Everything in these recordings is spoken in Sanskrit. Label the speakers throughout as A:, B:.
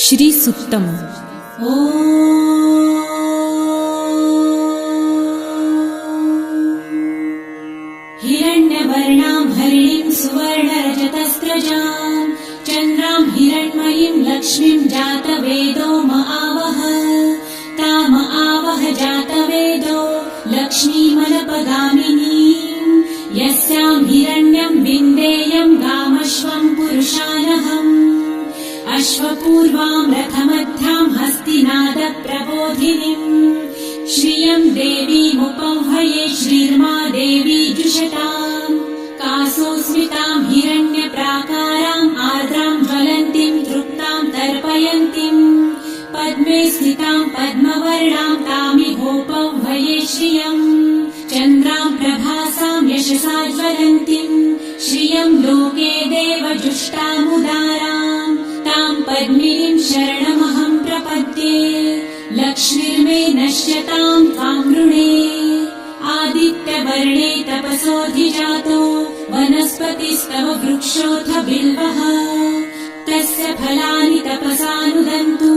A: श्री सुक्तम्।
B: हिरण्यवर्णां हरिणीं सुवर्णरजतस्रजां चन्द्रां हिरण्मयीं लक्ष्मीं जातवेदो महावः ताम आवह जातवेदो लक्ष्मीमनपगामिनीं यस्यां हिरण्यं विन्देयं गामश्वं पुरुषानहम् अश्वपूर्वां रथमध्यां हस्तिनादप्रबोधिनीं श्रियं देवीमुपह्वये श्रीर्मा देवी जुषतां कासोस्मितां हिरण्यप्राकाराम् आर्द्रां ज्वलन्तीं तृप्तां तर्पयन्तीं पद्मे स्थितां पद्मवर्णां तामिहोपह्वये श्रियं चन्द्रां प्रभासां यशसा ज्वलन्तीं श्रियं लोके देवजुष्टामुदारां तां पद्मिनीं शरणमहं प्रपद्ये लक्ष्मीर्मे नश्यतां त्वां वृणे आदित्यवर्णे तपसोऽधिजातो वनस्पतिस्तव वृक्षोऽथ बिल्वः तस्य फलानि तपसानुदन्तु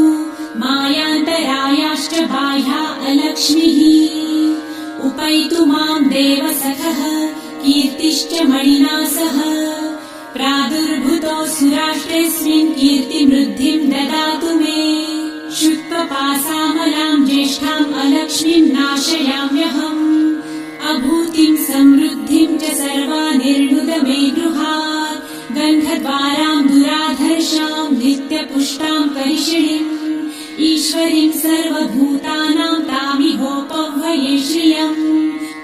B: मायान्तरायाश्च बाह्या अलक्ष्मीः उपैतु मां देवसखः कीर्तिश्च मणिना सह प्रादुर्भूतो सुराष्ट्रेऽस्मिन् कीर्तिमृद्धिं ददातु मे शुत्वपासामलां ज्येष्ठाम् अलक्ष्मीं नाशयाम्यहम् अभूतिं समृद्धिं च सर्वानिर्णुद मे गृहात् गन्धद्वारां दुराधर्षां नित्यपुष्टां करिषिणीम् ईश्वरीं सर्वभूतानां तामिहोपह्वये श्रियम्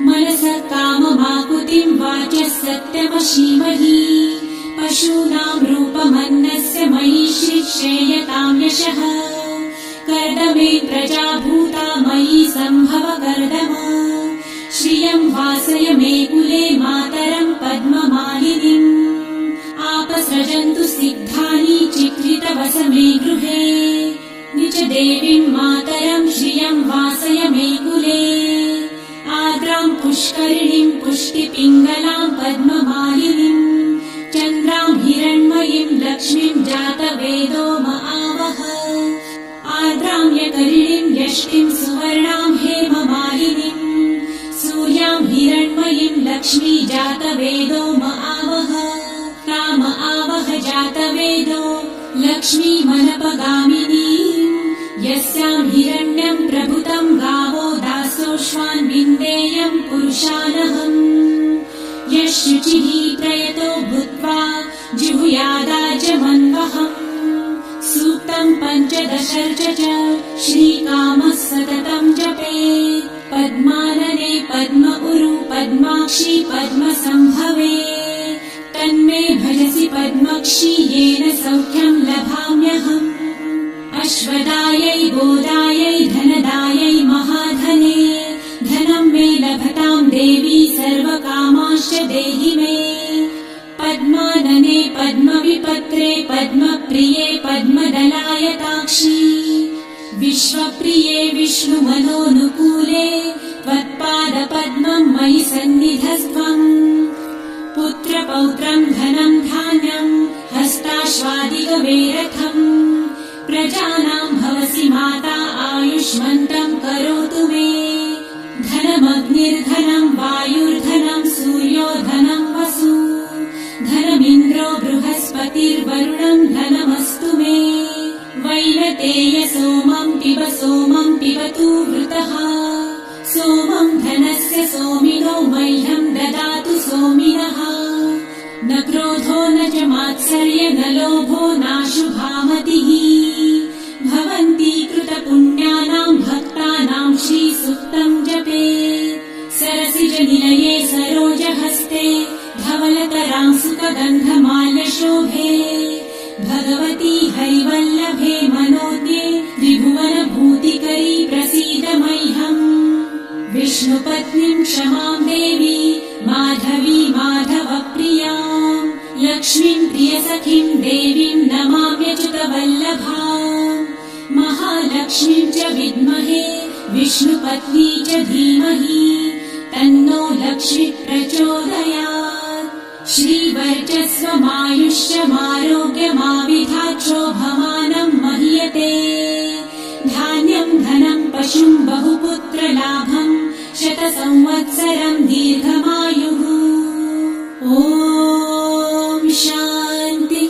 B: मनसः काममाकुतिं वाचः सत्यमशीमहि पशूनां रूपमन्नस्य मयि श्रेयतां यशः कर्दमे प्रजाभूता मयि सम्भव कर्दम श्रियं वासय मे कुले मातरं पद्ममालिनीम् आपसृजन्तु सिद्धानि चिक्लितवस मे गृहे निज देवीं मातरं श्रियं वासय मे कुले आर्द्रां पुष्करिणीं पुष्टिपिङ्गलां पद्ममालिनीं चन्द्रां हिरण्मयीं लक्ष्मीं जातवेदो महावः आर्द्रां यकरिणीं यष्टिं सुवर्णां हेममालिनीं सूर्यां हिरण्मयीं लक्ष्मी जातवेदो महावः ताम आवह जातवेदो लक्ष्मीमनपगामिनीं यस्यां हिरण्यं प्रभुतं गावो दासोऽश्वान् विन्देयं पुरुषानहम् यः शुचिः प्रयतो भूत्वा जिहुयादाजमन्वहम् सूक्तं पञ्चदशर्च च श्रीकामः सततं जपेत् पद्मानने पद्म उरु पद्माक्षी पद्मसम्भवे तन्मे भजसि पद्मक्षी येन सौख्यं लभाम्यहम् अश्वदायै गोदायै धनदायै महाधने धनं मे लभतां देवी सर्वकामाश्च देहि मे पद्मानने पद्मविपत्रे पद्मप्रिये पद्मदलायताक्षी विश्वप्रिये विष्णुमनोनुकूले त्वत्पादपद्मं मयि सन्निधस्त्वम् पुत्रपौत्रं धनं धान्यं हस्ताश्वादिगवेरथम् प्रजानां भवसि माता आयुष्मन्तं करोतु मे धनमग्निर्धनं वायुर्धनं सूर्यो धनं वसु धनमिन्द्रो बृहस्पतिर्वरुणं धनमस्तु मे वैनतेय सोमं पिबतु वृतः सोमं धनस्य सोमिनो मह्यं ददातु सोमिनः न क्रोधो न च मात्सर्य न लोभो नाशुभामतिः भवन्ति कृतपुण्यानां भक्तानां श्रीसूक्तं जपेत् सरसिजनिलये सरोजहस्ते धवलतरां सुखगन्धमाल्यशोभे भगवती हरिवल्लभे मनोज्ञे त्रिभुवनभूतिकरी प्रसीद मह्यम् विष्णुपत्नीं क्षमां देवी माधवी माधवप्रियां लक्ष्मीं प्रियसखीं देवीं नमाम्यच्युतवल्लभाम् महालक्ष्मीं च विद्महे विष्णुपत्नी च धीमहि तन्नो लक्ष्मी प्रचोदयात् श्रीवर्चस्वमायुष्यमारोग्यमाविधाक्षोभमानं महि प्रदीयते। धान्यं धनं पशुं बहुपुत्रलाभं शतसंवत्सरं दीर्घमायुः। ॐ शान्ति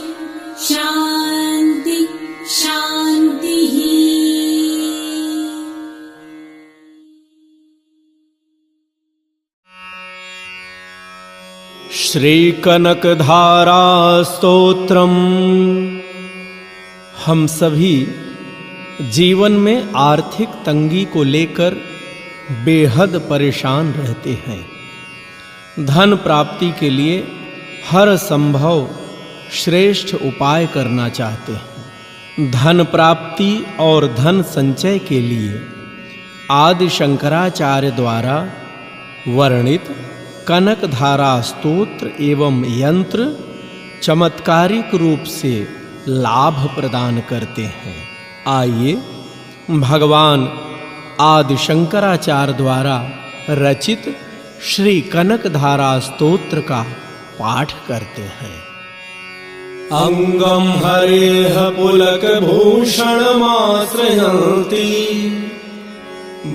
B: शान्ति शान्तिः।
A: श्री कनकधारा स्तोत्रम। हम सभी जीवन में आर्थिक तंगी को लेकर बेहद परेशान रहते हैं। धन प्राप्ति के लिए हर संभव श्रेष्ठ उपाय करना चाहते हैं। धन प्राप्ति और धन संचय के लिए आदि शंकराचार्य द्वारा वर्णित कनकधारा स्तोत्र एवं यंत्र चमत्कारिक रूप से लाभ प्रदान करते हैं। आइए भगवान आदि शंकराचार्य द्वारा रचित श्री कनकधारा स्तोत्र का पाठ करते हैं। अंगम हरेह पुलक भूषणमाश्रयन्ति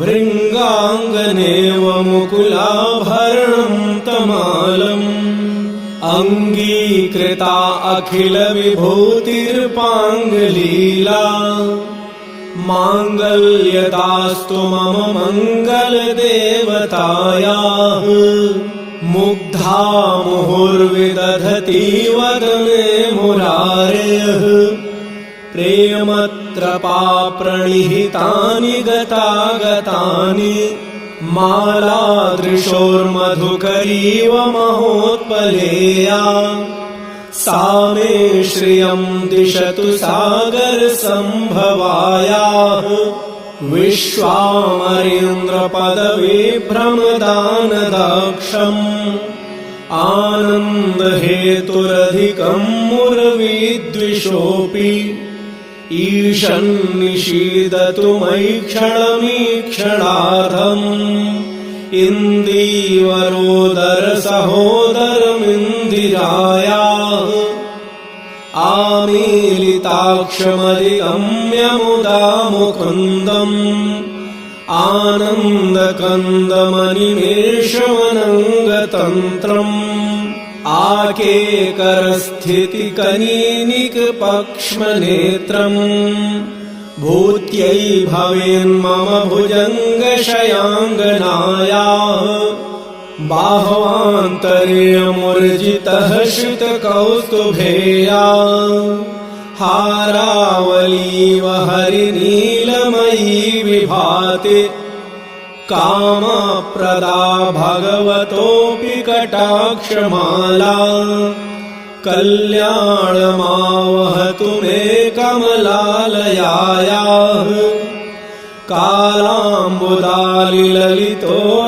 A: भृंगांगनेव मुकुलाभरणं तमालम् अंगीकृता अखिल विभूतिर्पांगलीला मांगल्यदास्तु मम मंगल देवतायाः मुग्धा मुहुर्विदधति वदने मुरारेः प्रेमत्रपा प्रणिहितानि गतागतानि मालादृशोर्मधुकरीव महोत्पलेया सा मे श्रियं दिशतु सागर संभवायाः विश्वामरेन्द्र पदविभ्रमदानदाक्षम् आनंद हेतुरधिकं मुरविद्विषोऽपि ईशन्निषीदतु मयि क्षणमीक्षणार्धम् इन्दीवरोदर सहोदरमिन्दिरायाः आमीलिताक्षमधिगम्य मुदा मुकुन्दम् आनन्दकन्दमनिमेषमनङ्गतन्त्रम् आकेकरस्थितिकनीनिकपक्ष्मनेत्रम् भूत्यै भवेन्मम भुजङ्गशयाङ्गनायाः बाह्वान्तरे मूर्जितः श्रितकौस्तुभेया हारावलीव हरिनीलमयी विभाति कामप्रदा भगवतोऽपि कटाक्षमाला कल्याणमावहतु मे कमलालयायाः कालाम्बुदालिललितो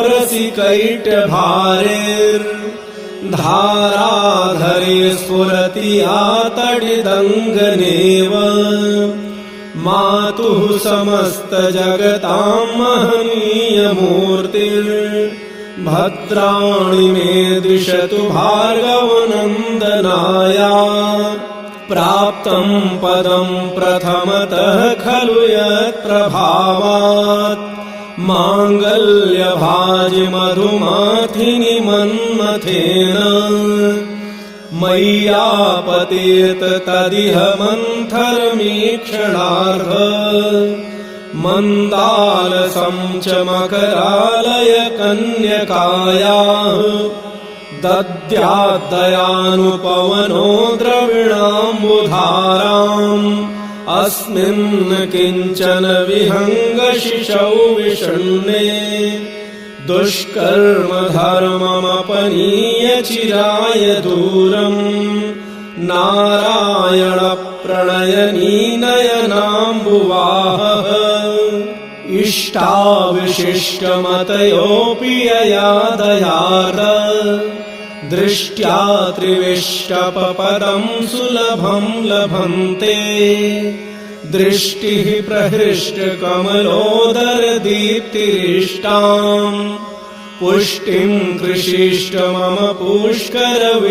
A: रसिकैटभारेर्धाराधरे स्फुरति या तडिदङ्गनेव मातुः समस्तजगतां महनीयमूर्तिर्भद्राणि मे दिशतु भार्गवनन्दनाया प्राप्तं पदं प्रथमतः खलु यत्प्रभावात् माङ्गल्यभाजि मधुमाथिनि मन्मथेन मय्यापतेत तदिह मन्थरमीक्षणार्ध मन्दालसं च मकरालय कन्यकायाः दद्याद्दयानुपवनो द्रविणाम्बुधाराम् अस्मिन् किञ्चन विहङ्गशिशौ विषण्णे दुष्कर्म धर्ममपनीय चिराय दूरम् नारायण प्रणयनी नयनाम्बुवाहः इष्टाविशिष्टमतयोऽपि यया दयार्द दृष्ट्या त्रिविष्टपपदं सुलभं लभन्ते दृष्टिः प्रहृष्टकमलोदरदीप्तिरिष्टाम् पुष्टिं कृषिष्ट मम पुष्करवेष्टरायाः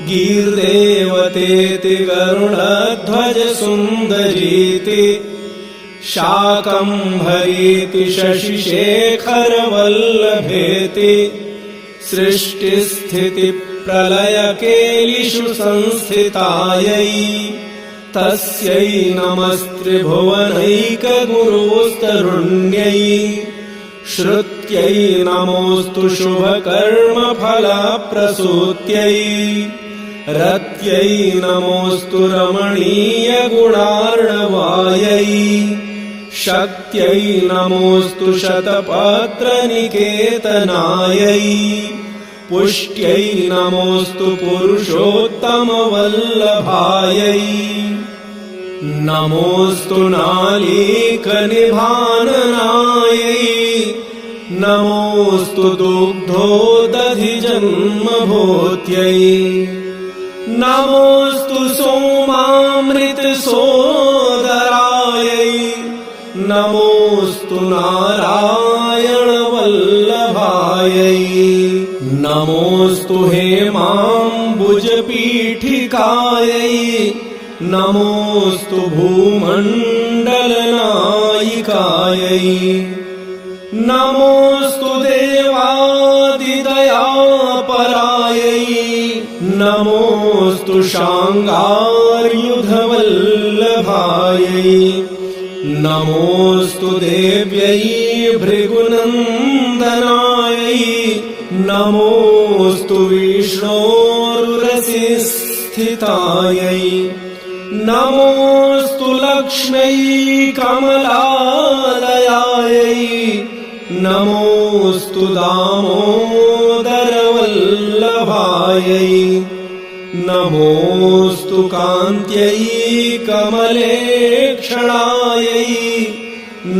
A: गीर्देवतेति गरुडध्वजसुन्दरीति शाकम्भरीति शशिशेखरवल्लभेति सृष्टिस्थितिप्रलयकेलिषु संस्थितायै तस्यै नमस्त्रिभुवनैकगुरोस्तरुण्यै श्रुत्यै नमोऽस्तु शुभकर्मफलप्रसूत्यै रत्यै नमोऽस्तु रमणीयगुणार्णवायै शक्त्यै नमोऽस्तु शतपत्रनिकेतनायै पुष्ट्यै नमोऽस्तु पुरुषोत्तमवल्लभायै नमोऽस्तु नालीकनिभाननायै नमोऽस्तु दुग्धोदधिजन्मभूत्यै नमोऽस्तु सोमामृतसोदरायै नमोऽस्तु नारायणवल्लभायै नमोऽस्तु हेमाम्बुजपीठिकायै नमोऽस्तु भूमण्डलनायिकायै नमोऽस्तु देवादिदयापरायै नमोऽस्तु शाङ्गार्युधवल्लभायै नमोऽस्तु देव्यै भृगुनन्दनायै नमोऽस्तु विष्णोरुरसिस्थितायै नमोऽस्तु लक्ष्म्यै कमलालयायै नमोऽस्तु दामोदरवल्लभायै नमोऽस्तु कान्त्यै कमलेक्षणायै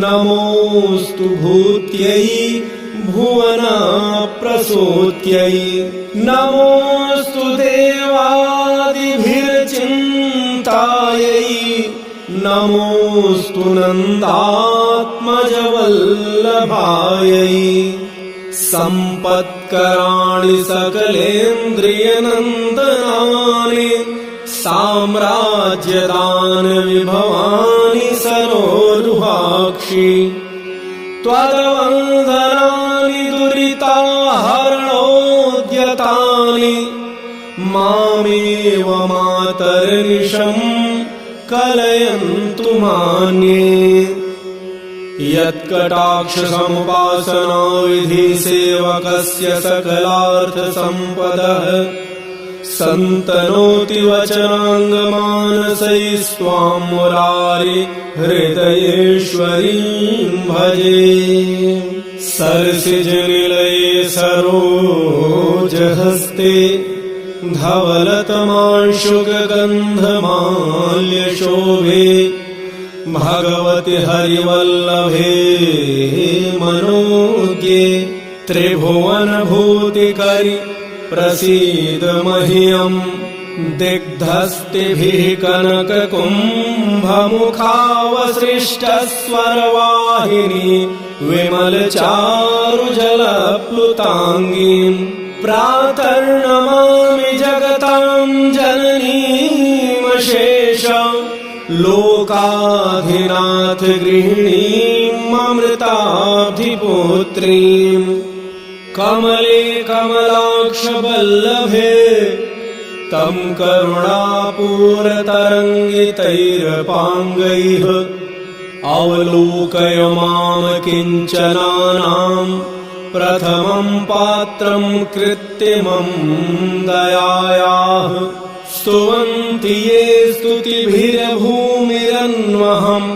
A: नमोऽस्तु भूत्यै भुवनप्रसूत्यै नमोऽस्तु देवादिभिर्चिन्तायै नमोऽस्तु नन्दात्मजवल्लभायै सम्पत्कराणि सकलेन्द्रियनन्दनानि साम्राज्यदानविभवानि सरोरुहाक्षि त्वद्वन्दनानि दुरिताहरणोद्यतानि मामेव मातर्निशं कलयन्तु मान्ये यत्कटाक्षसमुपासना विधिसेवकस्य सकलार्थसम्पदः सन्तनोति वचनाङ्गमानसैस्त्वां मुरारि हृदयेश्वरीं भजे सरसिजनिलये सरोजहस्ते धवलतमांशुकगन्धमाल्यशोभे भगवति हरिवल्लभे मनोज्ञे त्रिभुवनभूतिकरि प्रसीद मह्यम् दिग्धस्तिभिः कनककुम्भमुखावसृष्टस्वरवाहिनी विमलचारुजलप्लुताङ्गीम् प्रातर्नमामि जगतां जननीमशेष लोकाधिनाथ गृहिणीम् अमृताधिपुत्रीम् कमले कमलाक्षवल्लभे तं करुणापूरतरङ्गितैरपाङ्गैः अवलोकय मां किञ्चनानां प्रथमं पात्रं कृत्रिमं दयायाः स्तुवन्ति ये स्तुतिभिर्भूमिरन्वहम्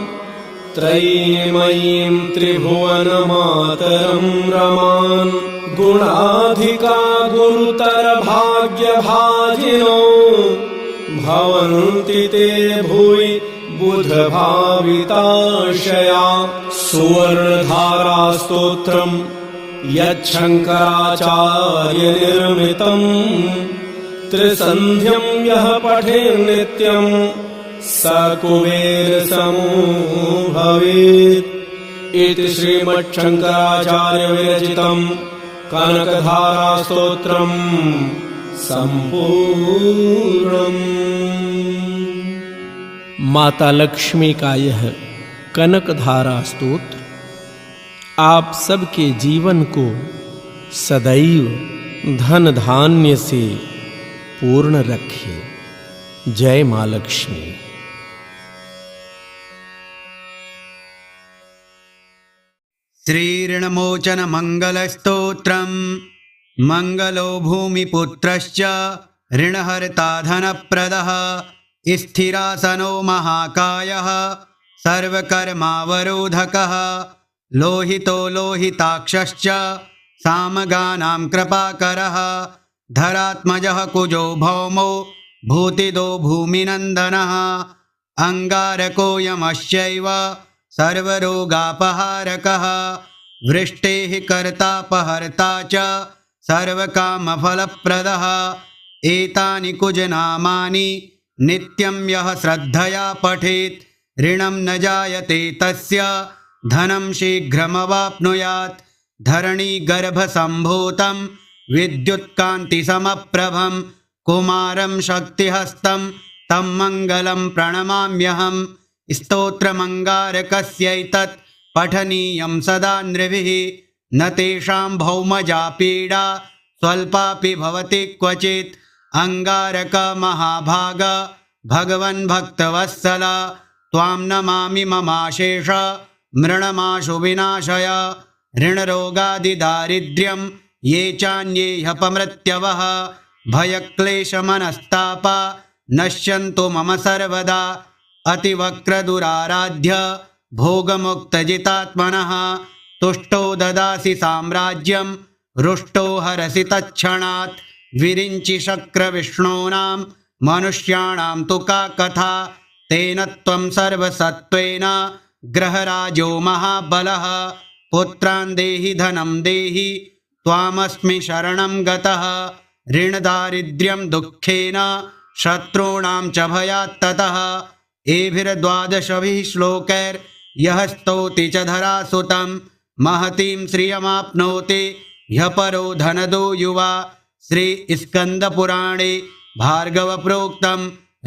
A: त्रयीमयीं त्रिभुवनमातरं रमान् गुणाधिका गुरुतर भाग्यभाजिनो भवन्ति ते भुवि बुधभाविताशया सुवर्णधारास्तोत्रम् यच्छङ्कराचार्यनिर्मितम् त्रिसन्ध्यं यः पठेन्नित्यम् स कुबेरसमो भवेत् इति श्रीमच्छङ्कराचार्यविरचितम् कनकधारास्तोत्रम् सम्पूर्णम्।
C: माता लक्ष्मी का यह कनकधारा स्तोत्र आप सबके जीवन को सदैव धन धान्य से पूर्ण रखे। जय मां लक्ष्मी।
D: श्रीऋणमोचन मंगलस्तोत्रम्। मंगलो भूमिपुत्रश्च ऋणहर्ता धनप्रदः स्थिरासनो महाकायः सर्वकर्मावरोधकः लोहितो लोहिताक्षश्च सामगानां कृपाकरः धरात्मजः कुजो भौमो भूतिदो भूमिनन्दनः अंगारको यमश्चैव सर्वरोगापहारकः वृष्टेः कर्तापहर्ता च सर्वकामफलप्रदः एतानि कुजनामानि नित्यं यः श्रद्धया पठेत् ऋणं न जायते तस्य धनं शीघ्रमवाप्नुयात् धरणीगर्भसम्भूतं विद्युत्कान्तिसमप्रभं कुमारं शक्तिहस्तं तं मङ्गलं प्रणमाम्यहं स्तोत्रमङ्गारकस्यैतत् पठनीयं सदा नृभिः न तेषां भौमजा पीडा स्वल्पापि भवति क्वचित् अंगारक महाभाग भगवन् भक्तवत्सल त्वां नमामि ममाशेष मृणमाशु विनाशय ऋणरोगादिदारिद्र्यं ये चान्ये ह्यपमृत्यवः भयक्लेशमनस्तापा नश्यन्तु मम सर्वदा अतिवक्रदुराराध्य भोगमुक्तजितात्मनः तुष्टो ददासि साम्राज्यं रुष्टो हरसि तत्क्षणात् विरिञ्चि शक्रविष्णूनां मनुष्याणां तु का कथा तेन त्वं सर्वसत्त्वेन ग्रहराजो महाबलः पुत्रान् देहि धनं देहि त्वामस्मि शरणं गतः ऋणदारिद्र्यं दुःखेन शत्रूणां च भयात्ततः एभिर्द्वादशभिः श्लोकैर्यः स्तौति च धरासुतं महतीं श्रियमाप्नोति ह्यपरो धनदो युवा श्री स्कंदपुराणे भार्गव प्रोक्तं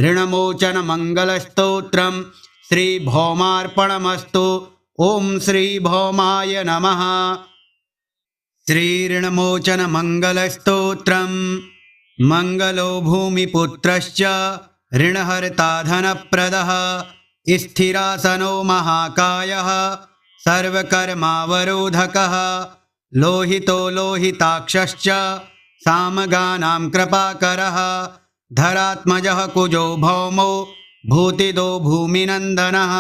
D: ऋणमोचन मंगलस्तोत्रं श्री भौमार्पणमस्तु। ओम श्री भौमाय नमः। श्री ऋणमोचन मंगलस्तोत्रं। मंगलो भूमिपुत्रश्च ऋणहर्ता धनप्रदः स्थिरासनो महाकायः सर्वकर्मावरोधकः लोहितो लोहिताक्षश्च सामगानां कृपाकरः धरात्मजः कुजो भौमो भूतिदो भूमिनन्दनः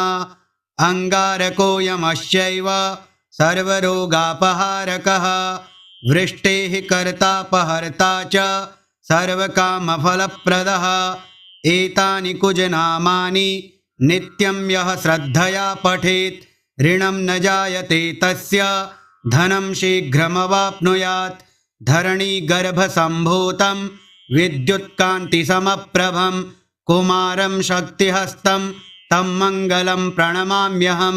D: अंगारको यमश्चैव सर्वरोगापहारकः वृष्टेः कर्तापहर्ता च सर्वकामफलप्रदः एतानि कुजनामानि नित्यं यः श्रद्धया पठेत् ऋणं न जायते तस्य धनं शीघ्रमवाप्नुयात् धरणीगर्भसम्भूतं विद्युत्कान्तिसमप्रभं कुमारं शक्तिहस्तं तं मङ्गलं प्रणमाम्यहं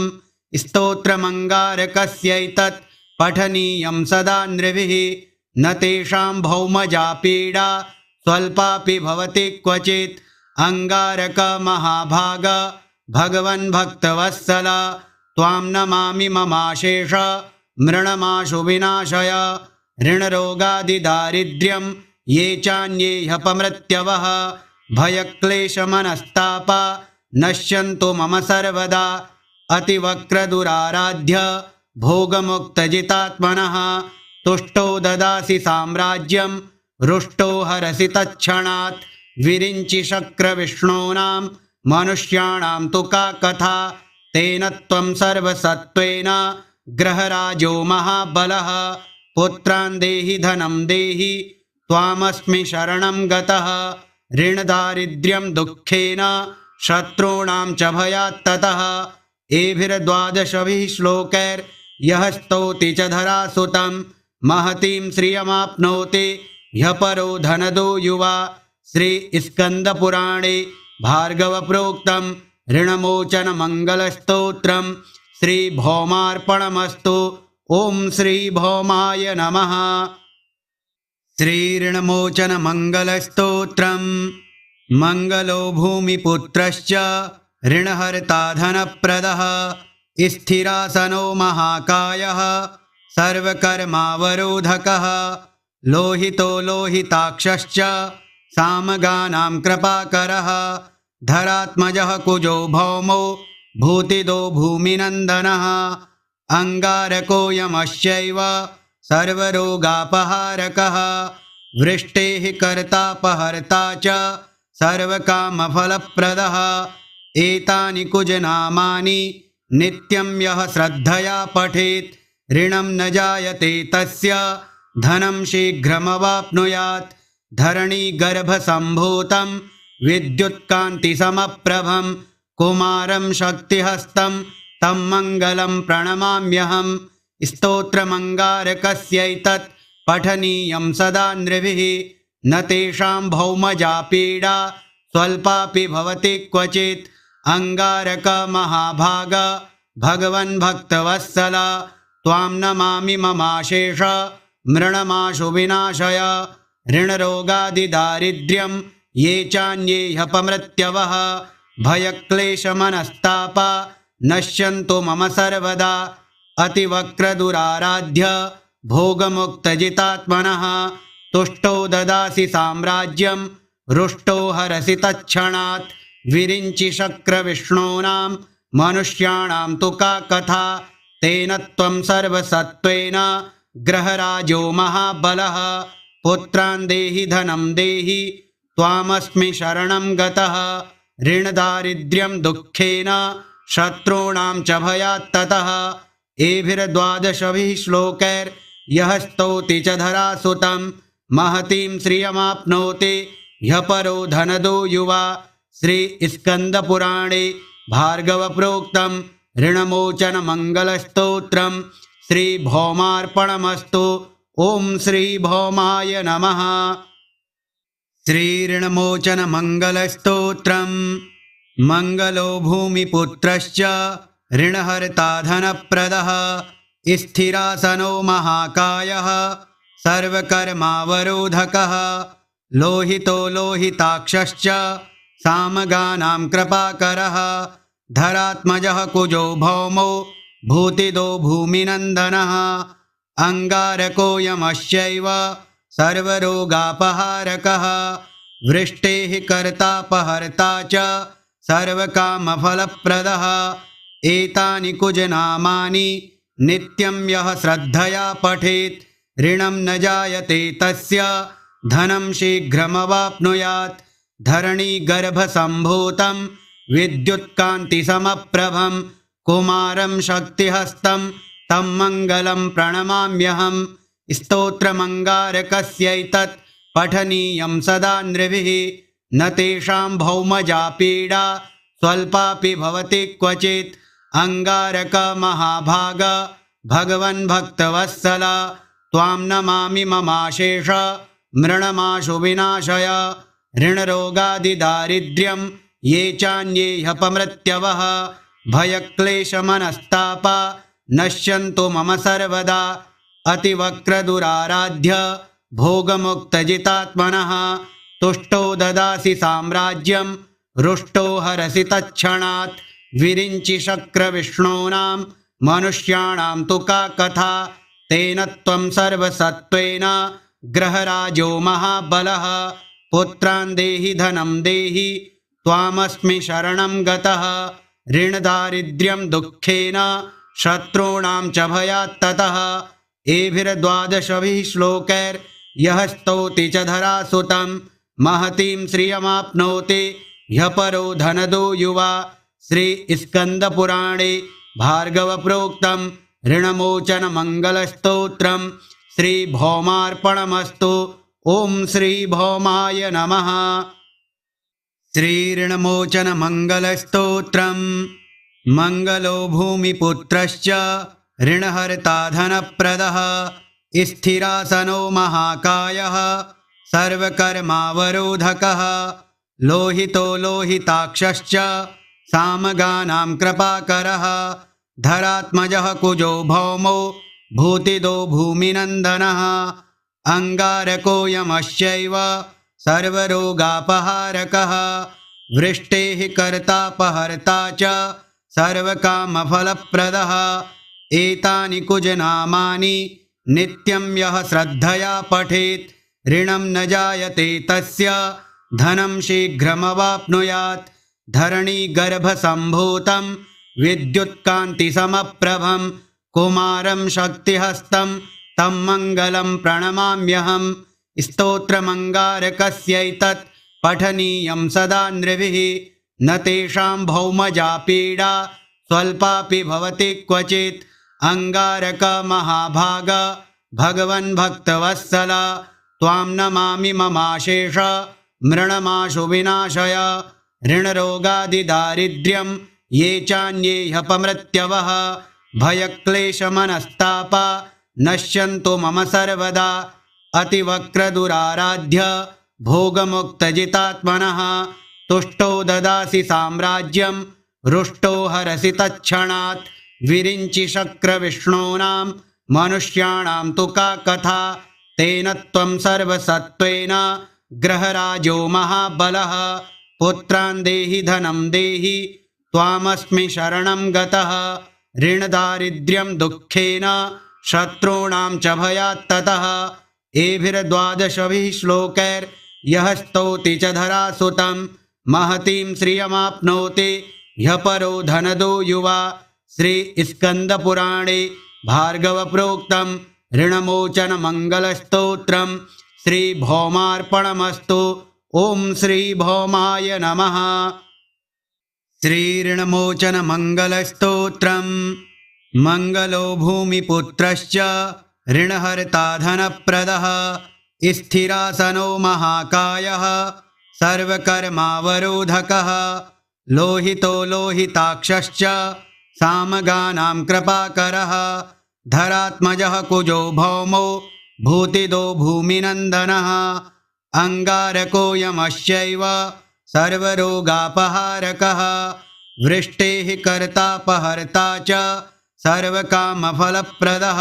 D: स्तोत्रमङ्गारकस्यैतत् पठनीयं सदा नृभिः न तेषां भौमजा पीडा स्वल्पापि भवति क्वचित् अंगारक महाभाग भगवन् भक्तवत्सल त्वां नमामि ममाशेष मृणमाशु विनाशय ऋणरोगादिदारिद्र्यं ये चान्ये ह्यपमृत्यवः भयक्लेशमनस्तापा नश्यन्तु मम सर्वदा अतिवक्रदुराराध्य भोगमुक्तजितात्मनः तुष्टो ददासि साम्राज्यं रुष्टो हरसि तत्क्षणात् विरिञ्चि शक्रविष्णूनां मनुष्याणां तु का कथा तेन त्वं सर्वसत्त्वेन ग्रहराजो महाबलः पुत्रान् देहि धनं देहि त्वामस्मि शरणं गतः ऋणदारिद्र्यं दुःखेन शत्रूणां च भयात्ततः एभिर्द्वादशभिः श्लोकैर्यः स्तौति च धरासुतं महतीं श्रियमाप्नोति ह्यपरो धनदो युवा श्री स्कंदपुराणे भार्गव प्रोक्तं ऋणमोचन मंगलस्तोत्रं श्री भौमार्पणमस्तु। ओम श्री भौमाय नमः। श्रीऋणमोचनमङ्गलस्तोत्रम् मङ्गलो भूमिपुत्रश्च ऋणहर्ता धनप्रदः स्थिरासनो महाकायः सर्वकर्मावरोधकः लोहितो लोहिताक्षश्च सामगानां कृपाकरः धरात्मजः कुजो भौमो भूतिदो भूमिनन्दनः अङ्गारको यमश्चैव सर्वरोगापहारकः वृष्टेः कर्तापहर्ता च सर्वकामफलप्रदः एतानि कुजनामानि नित्यं यः श्रद्धया पठेत् ऋणं न जायते तस्य धनं शीघ्रमवाप्नुयात् धरणीगर्भसम्भूतं विद्युत्कान्तिसमप्रभं कुमारं शक्तिहस्तं तं मङ्गलं प्रणमाम्यहम् स्तोत्रमङ्गारकस्यैतत् पठनीयं सदा नृभिः न तेषां भौमजा पीडा स्वल्पापि भवति क्वचित् अङ्गारक महाभाग भगवन् भक्तवत्सल त्वां नमामि ममाशेष मृणमाशु विनाशय ऋणरोगादिदारिद्र्यं ये चान्ये ह्यपमृत्यवः भयक्लेशमनस्तापा नश्यन्तु मम सर्वदा अतिवक्रदुराराध्य भोगमुक्तजितात्मनः तुष्टो ददासि साम्राज्यं रुष्टो हरसि तत्क्षणात् विरिञ्चि शक्रविष्णूनां मनुष्याणां तु का कथा तेन त्वं सर्वसत्त्वेन ग्रहराजो महाबलः पुत्रान् देहि धनं देहि त्वामस्मि शरणं गतः ऋणदारिद्र्यं दुःखेन शत्रूणां च भयात् ततः एभिर्द्वादशभिः श्लोकैर्यः स्तौति च धरासुतं महतीं श्रियमाप्नोति ह्यः परो धनदो युवा श्री स्कन्दपुराणे भार्गवप्रोक्तं ऋणमोचनमङ्गलस्तोत्रं श्रीभौमार्पणमस्तु। ॐ श्रीभौमाय नमः। श्रीऋणमोचनमङ्गलस्तोत्रं मङ्गलो भूमिपुत्रश्च ऋणहर्ता धनप्रदः स्थिरासनो महाकायः सर्वकर्मावरोधकः लोहितो लोहिताक्षश्च सामगानां कृपाकरः धरात्मजः कुजो भौमो भूतिदो भूमिनन्दनः अङ्गारको यमश्चैव सर्वरोगापहारकः वृष्टेः कर्तापहर्ता च सर्वकामफलप्रदः एतानि कुजनामानि नित्यं यः श्रद्धया पठेत् ऋणं न जायते तस्य धनं शीघ्रमवाप्नुयात् धरणीगर्भसम्भूतं विद्युत्कान्तिसमप्रभं कुमारं शक्तिहस्तं तं मङ्गलं प्रणमाम्यहम् स्तोत्रमङ्गारकस्यैतत् पठनीयं सदा नृभिः न तेषां भौमजा पीडा स्वल्पापि भवति क्वचित् अङ्गारक महाभाग भगवन् भक्तवत्सल त्वां नमामि ममाशेष मृणमाशु विनाशय ऋणरोगादिदारिद्र्यं ये चान्ये ह्यपमृत्यवः भयक्लेशमनस्तापा नश्यन्तु मम सर्वदा अतिवक्रदुराराध्य भोगमुक्तजितात्मनः तुष्टो ददासि साम्राज्यं रुष्टो हरसि तत्क्षणात् विरिञ्चि शक्रविष्णूनां मनुष्याणां तु का कथा तेन त्वं सर्वसत्त्वेन ग्रहराजो महाबलः पुत्रान् देहि धनं देहि त्वामस्मि शरणं गतः ऋणदारिद्र्यं दुःखेन शत्रूणां च भयात् ततः एभिर्द्वादशभिः श्लोकैर्यः स्तौति च धरासुतं महतीं श्रियमाप्नोति ह्यः परो धनदो युवा श्री स्कन्दपुराणे भार्गवप्रोक्तं ऋणमोचनमङ्गलस्तोत्रं श्रीभौमार्पणमस्तु। ॐ श्रीभौमाय नमः। श्रीऋणमोचनमङ्गलस्तोत्रं मङ्गलो भूमिपुत्रश्च ऋणहर्ता धनप्रदः स्थिरासनो महाकायः सर्वकर्मावरोधकः लोहितो लोहिताक्षश्च सामगानां कृपाकरः धरात्मजः कुजो भौमो भूतिदो भूमिनन्दनः अंगारकोऽयमश्चैव सर्वरोगापहारकः वृष्टेः कर्तापहर्ता च सर्वकामफलप्रदः एतानि कुजनामानि नित्यं यः श्रद्धया पठेत् ऋणं न जायते तस्य धनं शीघ्रमवाप्नुयात् धरणीगर्भसम्भूतं विद्युत्कान्तिसमप्रभं कुमारं शक्तिहस्तं तं मङ्गलं प्रणमाम्यहम् स्तोत्रमङ्गारकस्यैतत् पठनीयं सदा नृभिः न तेषां भौमजा पीडा स्वल्पापि भवति क्वचित् अंगारक महाभाग भगवन् भक्तवत्सल त्वां नमामि ममाशेष मृणमाशु विनाशय ऋणरोगादिदारिद्र्यं ये चान्ये ह्यपमृत्यवः भयक्लेशमनस्तापा नश्यन्तु मम सर्वदा अतिवक्रदुराराध्य भोगमुक्तजितात्मनः तुष्टो ददासि साम्राज्यं रुष्टो हरसि तत्क्षणात् विरिञ्चि शक्रविष्णूनां मनुष्याणां तु का कथा तेन त्वं सर्वसत्त्वेन ग्रहराजो महाबलः पुत्रान् देहि धनं देहि त्वामस्मि शरणं गतः ऋणदारिद्र्यं दुःखेन शत्रूणां च भयात्ततः एभिर्द्वादशभिः श्लोकैर्यः स्तौति च धरासुतं महतीं श्रियमाप्नोति ह्यपरो धनदो युवा श्री स्कंदपुराणे भार्गवप्रोक्तं ऋणमोचन मंगलस्तोत्रं श्री भौमार्पणमस्तु। ओम श्री भौमाय नमः। श्री ऋणमोचन मंगलस्तोत्रं मंगलो भूमिपुत्रश्च ऋणहर्ता धनप्रदः स्थिरासनो महाकायः सर्वकर्मावरोधकः लोहितो लोहिताक्षश्च सामगानां कृपाकरः धरात्मजः कुजो भौमो भूतिदो भूमिनन्दनः अंगारकोऽयमश्चैव सर्वरोगापहारकः वृष्टेः कर्तापहर्ता च सर्वकामफलप्रदः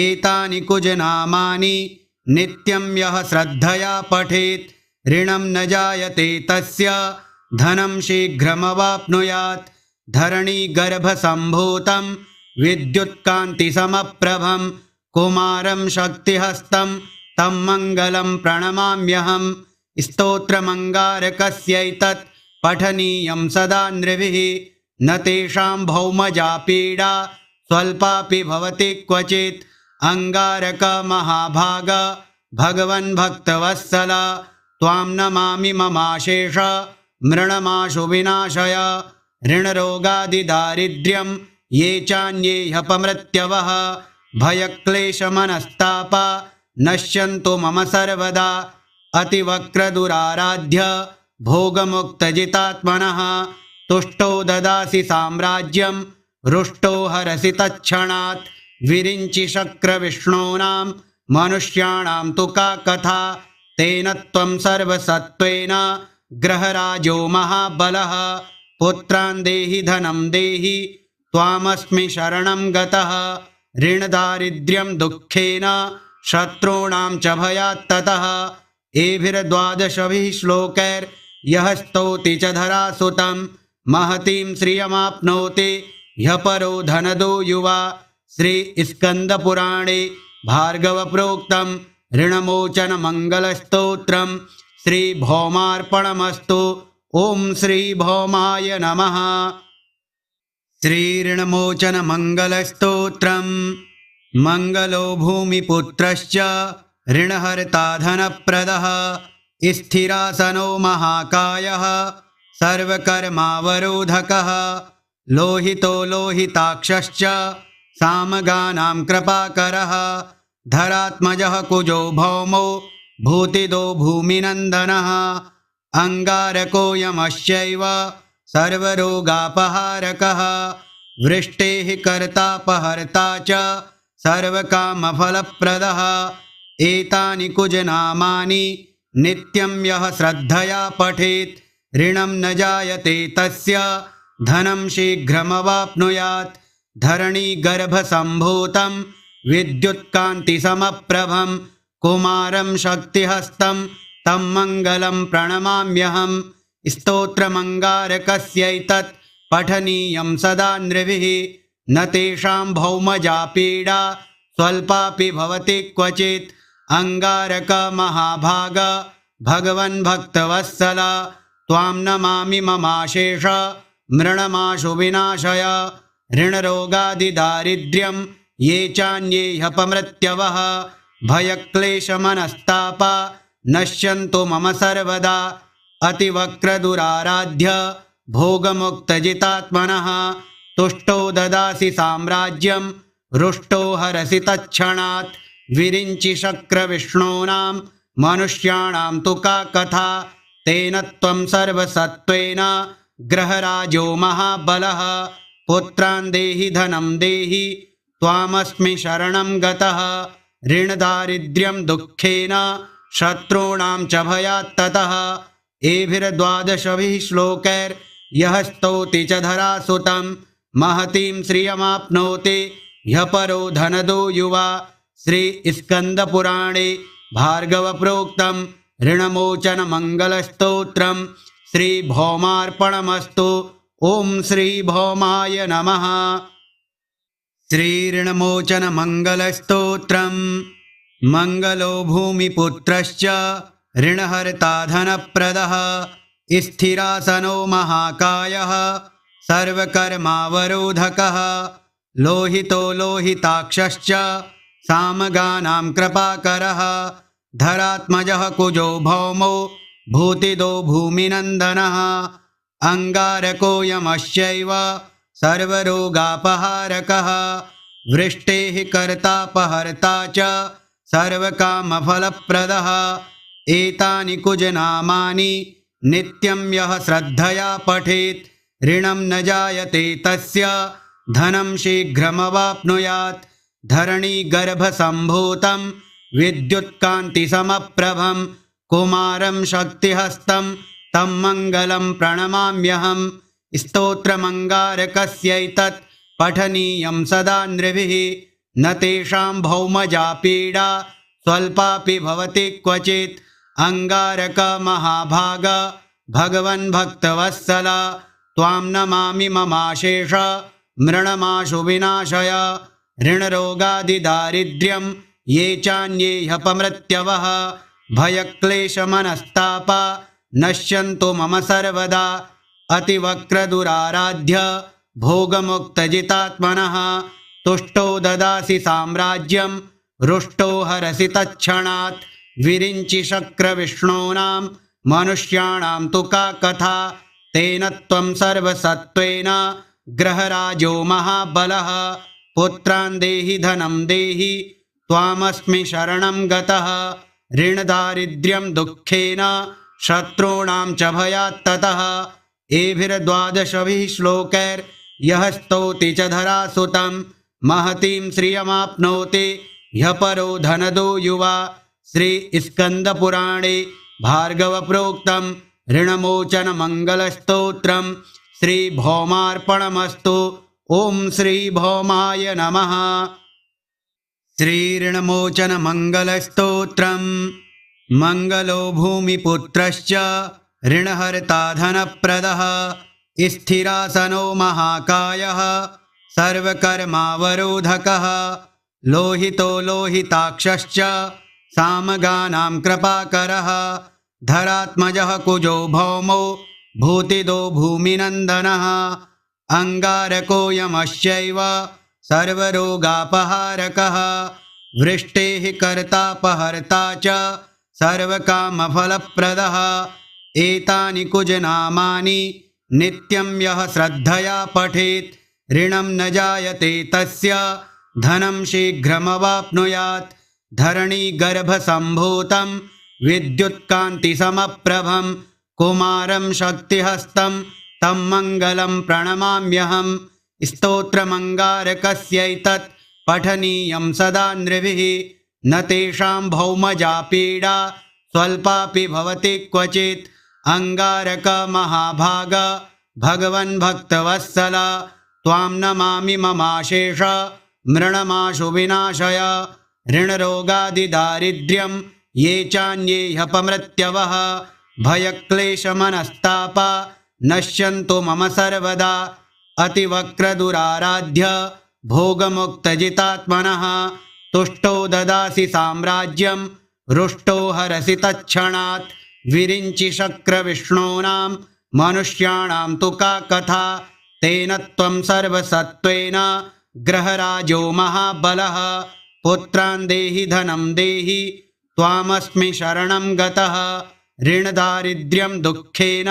D: एतानि कुजनामानि नित्यं यः श्रद्धया पठेत् ऋणं न जायते तस्य धनं शीघ्रमवाप्नुयात् धरणीगर्भसम्भूतं विद्युत्कान्तिसमप्रभं कुमारं शक्तिहस्तं तं मङ्गलं प्रणमाम्यहम् स्तोत्रमङ्गारकस्यैतत् पठनीयं सदा नृभिः न तेषां भौमजा पीडा स्वल्पापि भवति क्वचित् अंगारक महाभाग भगवन् भक्तवत्सल त्वां नमामि ममाशेष मृणमाशु विनाशय ऋणरोगादिदारिद्र्यं ये चान्ये ह्यपमृत्यवः भयक्लेशमनस्तापा नश्यन्तु मम सर्वदा अतिवक्रदुराराध्य भोगमुक्तजितात्मनः तुष्टो ददासि साम्राज्यं रुष्टो हरसि तत्क्षणात् विरिञ्चि शक्रविष्णूनां मनुष्याणां तु का कथा तेन त्वं सर्वसत्त्वेन ग्रहराजो महाबलः पुत्रान् देहि धनं देहि त्वामस्मि शरणं गतः ऋणदारिद्र्यं दुःखेन शत्रूणां च भयात्ततः एभिर्द्वादशभिः श्लोकैर्यः स्तौति च धरासुतं महतीं श्रियमाप्नोति ह्यपरो धनदो युवा श्री स्कंदपुराणे भार्गवप्रोक्तं ऋणमोचन मंगलस्तोत्रं श्री भौमार्पणमस्तु। ओम श्री भौमाय नमः। श्री ऋणमोचन मंगलस्तोत्रं मंगलो भूमिपुत्रश्च ऋणहर्ता धनप्रदः स्थिरासनो महाकायः सर्वकर्मावरोधकः लोहितो लोहिताक्षश्च सामगानां कृपाकरः धरात्मजः कुजो भौमो भूतिदो भूमिनन्दनः अंगारकोऽयमश्चैव सर्वरोगापहारकः वृष्टेः कर्तापहर्ता च सर्वकामफलप्रदः एतानि कुजनामानि नित्यं यः श्रद्धया पठेत् ऋणं न जायते तस्य धनं शीघ्रमवाप्नुयात् धरणीगर्भसम्भूतं विद्युत्कान्तिसमप्रभं कुमारं शक्तिहस्तं तं मङ्गलं प्रणमाम्यहम् स्तोत्रमङ्गारकस्यैतत् पठनीयं सदा नृभिः न तेषां भौमजा पीडा स्वल्पापि भवति क्वचित् अंगारक महाभाग भगवन् भक्तवत्सल त्वां नमामि ममाशेष मृणमाशु विनाशय ऋणरोगादिदारिद्र्यं ये चान्ये ह्यपमृत्यवः भयक्लेशमनस्तापा नश्यन्तु मम सर्वदा अतिवक्रदुराराध्य भोगमुक्तजितात्मनः तुष्टो ददासि साम्राज्यं रुष्टो हरसि तत्क्षणात् विरिञ्चि शक्रविष्णूनां मनुष्याणां तु का कथा तेन त्वं सर्वसत्त्वेन ग्रहराजो महाबलः पुत्रान् देहि धनं देहि त्वामस्मि शरणं गतः ऋणदारिद्र्यं दुःखेन शत्रूणां च भयात्ततः एभिर्द्वादशभिः श्लोकैर्यः स्तौति च धरासुतं महतीं श्रियमाप्नोति ह्यः परो धनदो युवा श्री स्कंदपुराणे भार्गवप्रोक्तं ऋणमोचनमङ्गलस्तोत्रं श्रीभौमार्पणमस्तु। ओं श्रीभौमाय नमः। श्रीऋणमोचनमङ्गलस्तोत्रं मङ्गलो भूमिपुत्रश्च ऋणहर्ता धनप्रदः स्थिरासनो महाकायः सर्वकर्मावरोधकः लोहितो लोहिताक्षश्च सामगानां कृपाकरः धरात्मजः कुजो भौमो भूतिदो भूमिनन्दनः अंगारकोऽयमस्यैव सर्वरोगापहारकः वृष्टेः कर्तापहर्ता च सर्वकामफलप्रदः एतानि कुजनामानि नित्यं यः श्रद्धया पठेत् ऋणं न जायते तस्य धनं शीघ्रमवाप्नुयात् धरणीगर्भसम्भूतं विद्युत्कान्तिसमप्रभं कुमारं शक्तिहस्तं तं मङ्गलं प्रणमाम्यहम् स्तोत्रमङ्गारकस्यैतत् पठनीयं सदा नृभिः न तेषां भौमजा पीडा स्वल्पापि भवति क्वचित् अंगारक महाभाग भगवन् भक्तवत्सल त्वां नमामि ममाशेष मृणमाशु विनाशय ऋणरोगादिदारिद्र्यं ये चान्ये ह्यपमृत्यवः भयक्लेशमनस्तापा नश्यन्तु मम सर्वदा अतिवक्रदुराराध्य भोगमुक्तजितात्मनः तुष्टो ददासि साम्राज्यं रुष्टो हरसि तत्क्षणात् विरिञ्चि शक्रविष्णूनां मनुष्याणां तु का कथा तेन त्वं सर्वसत्त्वेन ग्रहराजो महाबलः पुत्रान् देहि धनं देहि त्वामस्मि शरणं गतः ऋणदारिद्र्यं दुःखेन शत्रूणां च भयात्ततः एभिर्द्वादशभिः श्लोकैर्यः स्तौति च धरासुतं महतीं श्रियमाप्नोति ह्यः परो धनदो युवा श्री स्कंदपुराणे भार्गवप्रोक्तं ऋणमोचनमङ्गलस्तोत्रं श्रीभौमार्पणमस्तु। ओं श्रीभौमाय नमः। श्रीऋणमोचनमङ्गलस्तोत्रं मङ्गलो भूमिपुत्रश्च ऋणहर्ता धनप्रदः स्थिरासनो महाकायः सर्वकर्मावरोधकः लोहितो लोहिताक्षश्च सामगानां कृपाकरः धरात्मजः कुजो भौमो भूतिदो भूमिनन्दनः अंगारकोऽयमस्यैव सर्वरोगापहारकः वृष्टेः कर्तापहर्ता च सर्वकामफलप्रदः एतानि कुजनामानि नित्यं यः श्रद्धया पठेत् ऋणं न जायते तस्य धनं शीघ्रमवाप्नुयात् धरणीगर्भसम्भूतं विद्युत्कान्तिसमप्रभं कुमारं शक्तिहस्तं तं मङ्गलं प्रणमाम्यहम् स्तोत्रमङ्गारकस्यैतत् पठनीयं सदा नृभिः न तेषां भौमजा पीडा स्वल्पापि भवति क्वचित् अंगारक महाभाग भगवन् भक्तवत्सल त्वां नमामि ममाशेष मृणमाशु विनाशय ऋणरोगादिदारिद्र्यं ये चान्ये ह्यपमृत्यवः भयक्लेशमनस्तापा नश्यन्तु मम सर्वदा अतिवक्रदुराराध्य भोगमुक्तजितात्मनः तुष्टो ददासि साम्राज्यं रुष्टो हरसि तत्क्षणात् विरिञ्चि शक्रविष्णूनां मनुष्याणां तु का कथा तेन त्वं सर्वसत्त्वेन ग्रहराजो महाबलः पुत्रान् देहि धनं देहि त्वामस्मि शरणं गतः ऋणदारिद्र्यं दुःखेन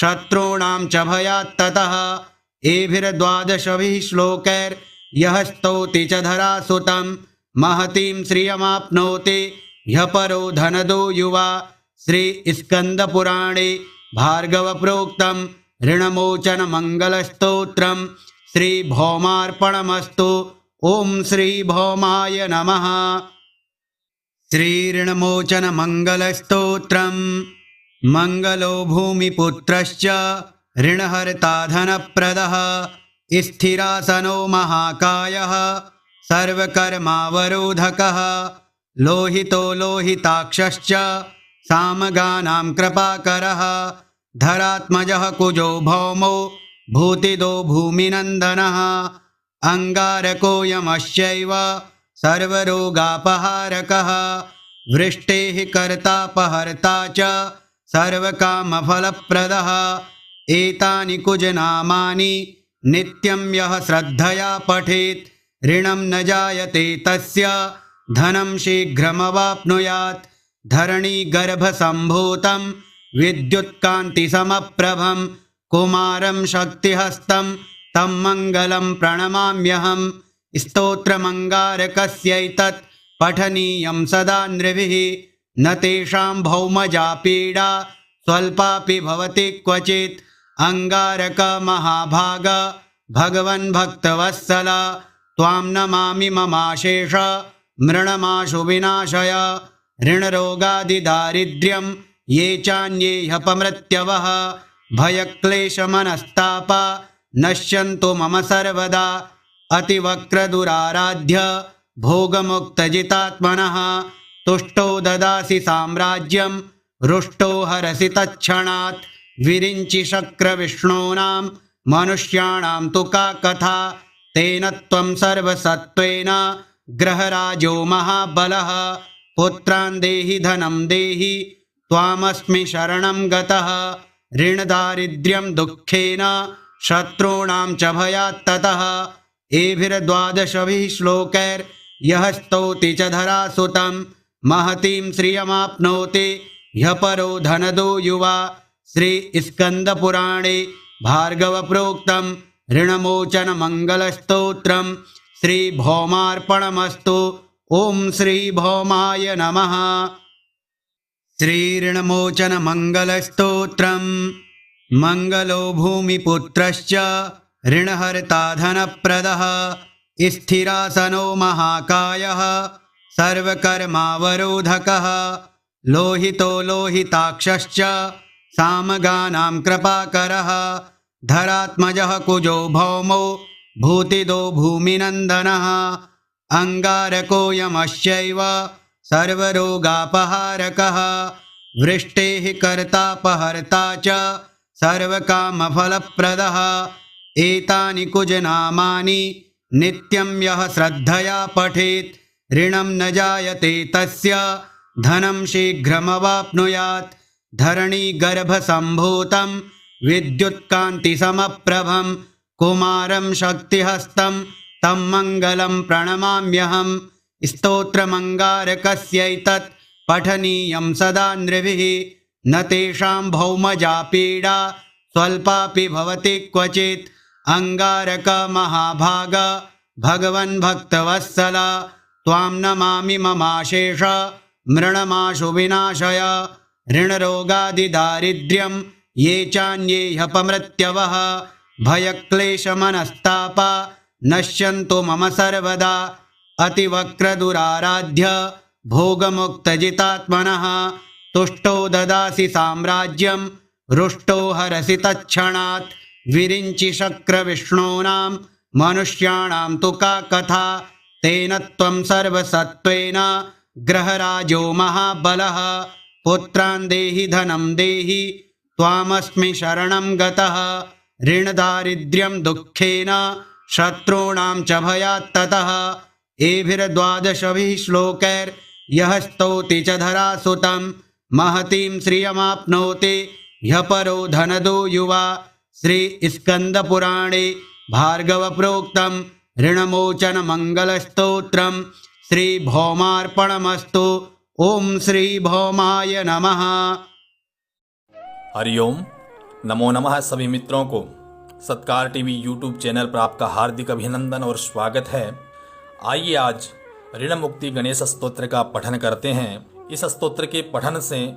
D: शत्रूणां च भयात्ततः एभिर्द्वादशभिः श्लोकैर्यः स्तौति च धरासुतं महतीं श्रियमाप्नोति ह्यपरो धनदो युवा श्री स्कन्दपुराणे भार्गवप्रोक्तं ऋणमोचनमङ्गलस्तोत्रं श्रीभौमार्पणमस्तु। ॐ श्रीभौमाय नमः। श्रीऋणमोचनमङ्गलस्तोत्रं मङ्गलो भूमिपुत्रश्च ऋणहर्ता धनप्रदः स्थिरासनो महाकायः सर्वकर्मावरोधकः लोहितो लोहिताक्षश्च सामगानां कृपाकरः धरात्मजः कुजो भौमो भूतिदो भूमिनन्दनः अंगारको यमश्चैव सर्वरोगापहारकः वृष्टेः कर्तापहर्ता च सर्वकामफलप्रदः एतानि कुजनामानि नित्यं यः श्रद्धया पठेत् ऋणं न जायते तस्य धनं शीघ्रमवाप्नुयात् धरणीगर्भसम्भूतं विद्युत्कान्तिसमप्रभं कुमारं शक्तिहस्तं तं मङ्गलं प्रणमाम्यहं स्तोत्रमङ्गारकस्यैतत् पठनीयं सदा नृभिः न तेषां भौमजा पीडा स्वल्पापि भवति क्वचित् अंगारक महाभाग भगवन् भक्तवत्सल त्वां नमामि ममाशेष मृणमाशु विनाशय ऋणरोगादिदारिद्र्यं ये चान्ये ह्यपमृत्यवः भयक्लेशमनस्तापा नश्यन्तु मम सर्वदा अतिवक्रदुराराध्य भोगमुक्तजितात्मनः तुष्टो ददासि साम्राज्यं रुष्टो हरसि तत्क्षणात् विरिञ्चि शक्रविष्णूनां मनुष्याणां तु का कथा तेन त्वं सर्वसत्त्वेन ग्रहराजो महाबलः पुत्रान् देहि धनं देहि त्वामस्मि शरणं गतः ऋणदारिद्र्यं दुःखेन शत्रूणां च भयात्ततः एभिर्द्वादशभिः श्लोकैर्यः स्तौति च धरासुतं महतीं श्रियमाप्नोति ह्यपरो धनदो युवा श्री स्कन्दपुराणे भार्गवप्रोक्तं ऋणमोचनमङ्गलस्तोत्रं श्रीभौमार्पणमस्तु। ॐ श्रीभौमाय नमः। श्रीऋणमोचनमङ्गलस्तोत्रं मङ्गलो भूमिपुत्रश्च ऋणहर्ता धनप्रदः स्थिरासनो महाकायः सर्वकर्मावरोधकः लोहितो लोहिताक्षश्च सामगानां कृपाकरः धरात्मजः कुजो भौमो भूतिदो भूमिनन्दनः अंगारको यमश्चैव सर्वरोगापहारकः वृष्टेः कर्तापहर्ता च सर्वकामफलप्रदः एतानि कुजनामानि नित्यं यः श्रद्धया पठेत् ऋणं न जायते तस्य धनं शीघ्रमवाप्नुयात् धरणीगर्भसम्भूतं विद्युत्कान्तिसमप्रभं कुमारं शक्तिहस्तं तं मङ्गलं प्रणमाम्यहं स्तोत्रमङ्गारकस्यैतत् पठनीयं सदा नृभिः न तेषां भौमजा पीडा स्वल्पापि भवति क्वचित् अंगारक महाभाग भगवन् भक्तवत्सल त्वां नमामि ममाशेष मृणमाशु विनाशय ऋणरोगादिदारिद्र्यं ये चान्ये ह्यपमृत्यवः भयक्लेशमनस्तापा नश्यन्तु मम सर्वदा अतिवक्रदुराराध्य भोगमुक्तजितात्मनः तुष्टो ददासि साम्राज्यं रुष्टो हरसि तत्क्षणात् विरिञ्चि शक्रविष्णूनां मनुष्याणां तु का कथा तेन त्वं सर्वसत्त्वेन ग्रहराजो महाबलः पुत्रान् देहि धनं देहि त्वामस्मि शरणं गतः ऋणदारिद्र्यं दुःखेन शत्रूणां च भयात्ततः एभिर्द्वादशभिः श्लोकैर्यः स्तौति च धरासुतं महतीं श्रियमाप्नोति ह्यः परो धनदो युवा। श्री स्कंदपुराणे भार्गव प्रोक्तं ऋणमोचन मंगलस्तोत्रं श्री भौमार्पणमस्तु। ओम श्री भौमाय नमः।
E: हरिओम नमो नमः। सभी मित्रों को सत्कार टीवी यूट्यूब चैनल पर आपका हार्दिक अभिनंदन और स्वागत है। आइए आज ऋण मुक्ति गणेश स्तोत्र का पठन करते हैं। इस स्तोत्र के पठन से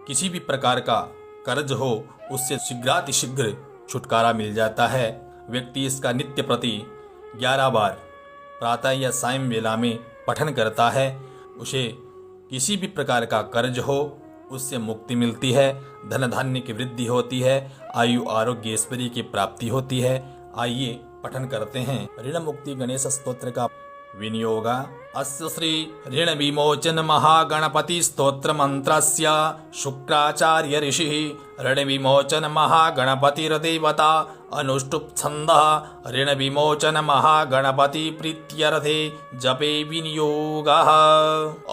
E: किसी भी प्रकार का कर्ज हो उससे शीघ्रातिशीघ्र छुटकारा मिल जाता है। व्यक्ति इसका नित्य प्रति 11 बार प्रातः या सायं वेला में पठन करता है, उसे किसी भी प्रकार का कर्ज हो उससे मुक्ति मिलती है, धन धान्य की वृद्धि होती है, आयु आरोग्य ऐश्वर्य की प्राप्ति होती है। आइए पठन करते हैं ऋण मुक्ति गणेश स्तोत्र का विनियोगा। अस्य श्री ऋण विमोचन महागणपति स्तोत्र मंत्रस्य शुक्राचार्य ऋषिः ऋण विमोचन महागणपतिर्देवता अनुष्टुप् छन्दः ऋण विमोचन महागणपति प्रीत्यर्थे जपे विनियोगः।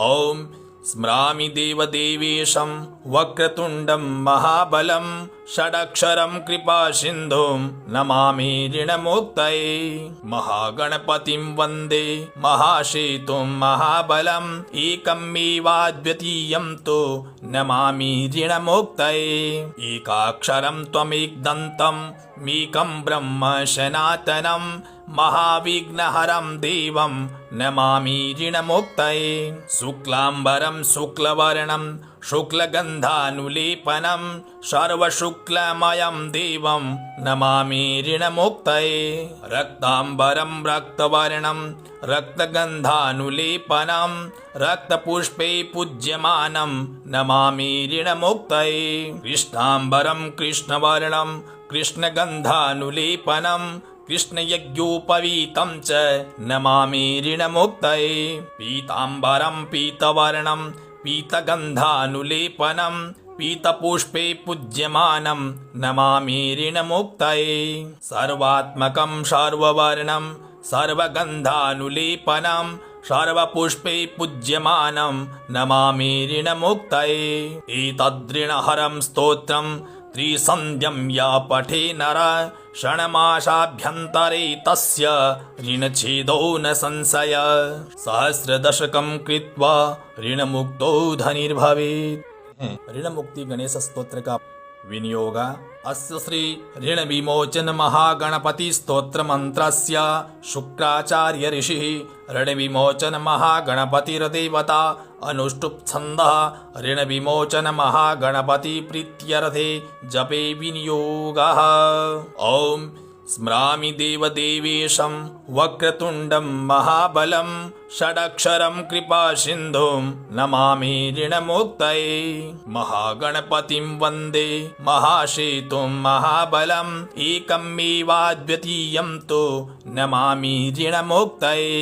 E: ओम स्मरामि देवदेवेशं वक्रतुण्डं महाबलं षडक्षरं कृपासिन्धुं नमामि ऋणमुक्तये। महागणपतिं वन्दे महासेतुं महाबलम् एकमेवाद्वितीयं तु नमामि ऋणमुक्तये। एकाक्षरं त्वमेकदन्तं मेकं ब्रह्म सनातनं महाविघ्नहरं देवं नमामि ऋणमुक्तये। शुक्लाम्बरं शुक्लवर्णं शुक्लगन्धानुलेपनं सर्वशुक्लमयं देवं नमामि ऋणमुक्तये। रक्ताम्बरं रक्तवर्णं रक्तगन्धानुलेपनं रक्तपुष्पे पूज्यमानं नमामि ऋणमुक्तये। कृष्णाम्बरं कृष्णवर्णं कृष्णगन्धानुलेपनं कृष्णयज्ञोपवीतं च नमामि ऋणमुक्तये। पीताम्बरं पीतवर्णं पीतगन्धानुलेपनं पीतपुष्पे पूज्यमानं नमामि ऋणमुक्तये। सर्वात्मकं सर्ववर्णं सर्वगन्धानुलेपनं सर्वपुष्पे पूज्यमानं नमामि ऋणमुक्तये। एतद्ऋणहरं स्तोत्रं त्रिसन्ध्यं या पठे नरः षण्मासाभ्यन्तरे तस्य ऋणच्छेदो न संशयः। सहस्रदशकं कृत्वा ऋणमुक्तो धनिर्भवेत्। ऋण मुक्ति गणेश स्तोत्र का विनियोगा। अस्य श्री ऋण विमोचन महागणपति स्तोत्र मंत्रस्य शुक्राचार्य ऋषिः ऋण विमोचन महागणपतिर्देवता अनुष्टुप् छन्दः ऋण विमोचन महागणपति प्रीत्यर्थे जपे विनियोगः। ओम स्मरामि देवदेवेशं वक्रतुण्डं महाबलं षडक्षरं कृपासिन्धुं नमामि ऋणमुक्तये। महागणपतिं वन्दे महासेतुं महाबलम् एकमेवाद्वितीयं तु नमामि ऋणमुक्तये।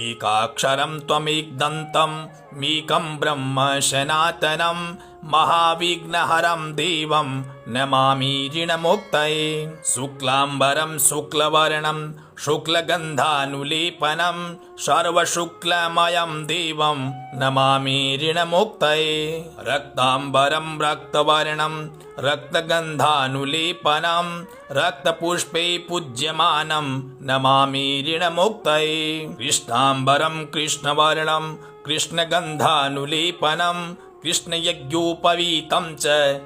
E: एकाक्षरं त्वमेकदन्तं मेकं ब्रह्म सनातनं महाविघ्नहरं देवं नमामि ऋणमुक्तये। शुक्लाम्बरं शुक्लवर्णं शुक्लगन्धानुलेपनं सर्वशुक्लमयं देवं नमामि ऋणमुक्तये। रक्ताम्बरं रक्तवर्णं रक्तगन्धानुलेपनं रक्तपुष्पे पूज्यमानं नमामि ऋणमुक्तये। कृष्णाम्बरं कृष्णवर्णं कृष्णगन्धानुलेपनं कृष्णयज्ञोपवीतं च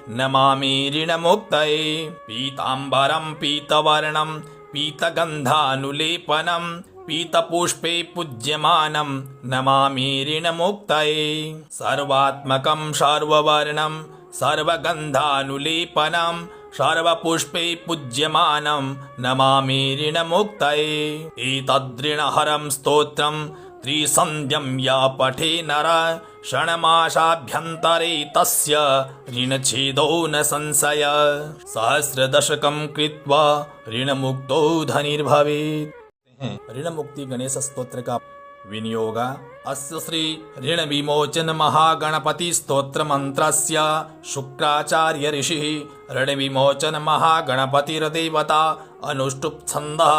E: नमामि ऋणमुक्तये। पीताम्बरं पीतवर्णं पीतगन्धानुलेपनं पीतपुष्पे पूज्यमानं नमामि ऋणमुक्तये। सर्वात्मकं सर्ववर्णं सर्वगन्धानुलेपनं सर्वपुष्पे पूज्यमानं नमामि ऋणमुक्तये। एतद्ऋणहरं स्तोत्रं त्रिसन्ध्यं या पठे नरः षण्मासाभ्यन्तरे तस्य ऋणच्छेदो न संशयः। सहस्रदशकं कृत्वा ऋणमुक्तो धनिर्भवेत्। ऋण मुक्ति गणेश स्तोत्र का विनियोग अस्य श्री ऋण विमोचन महागणपति स्तोत्र मंत्रस्य शुक्राचार्य ऋषिः ऋण विमोचन महागणपतिर्देवता अनुष्टुप् छन्दः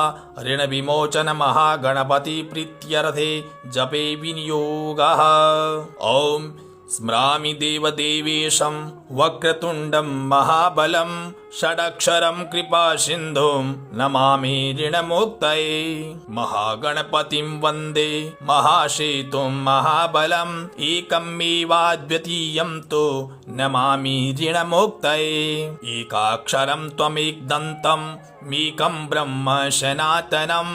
E: ऋण विमोचन महागणपति प्रीत्यर्थे जपे विनियोगः। ओम स्मरामि देवदेवेशं वक्रतुण्डं महाबलं षडक्षरं कृपासिन्धुं नमामि ऋणमुक्तये महागणपतिं वन्दे महासेतुं महाबलम् एकमेवाद्वितीयं तु नमामि ऋणमुक्तये एकाक्षरं त्वमेकदन्तं मेकं ब्रह्म सनातनं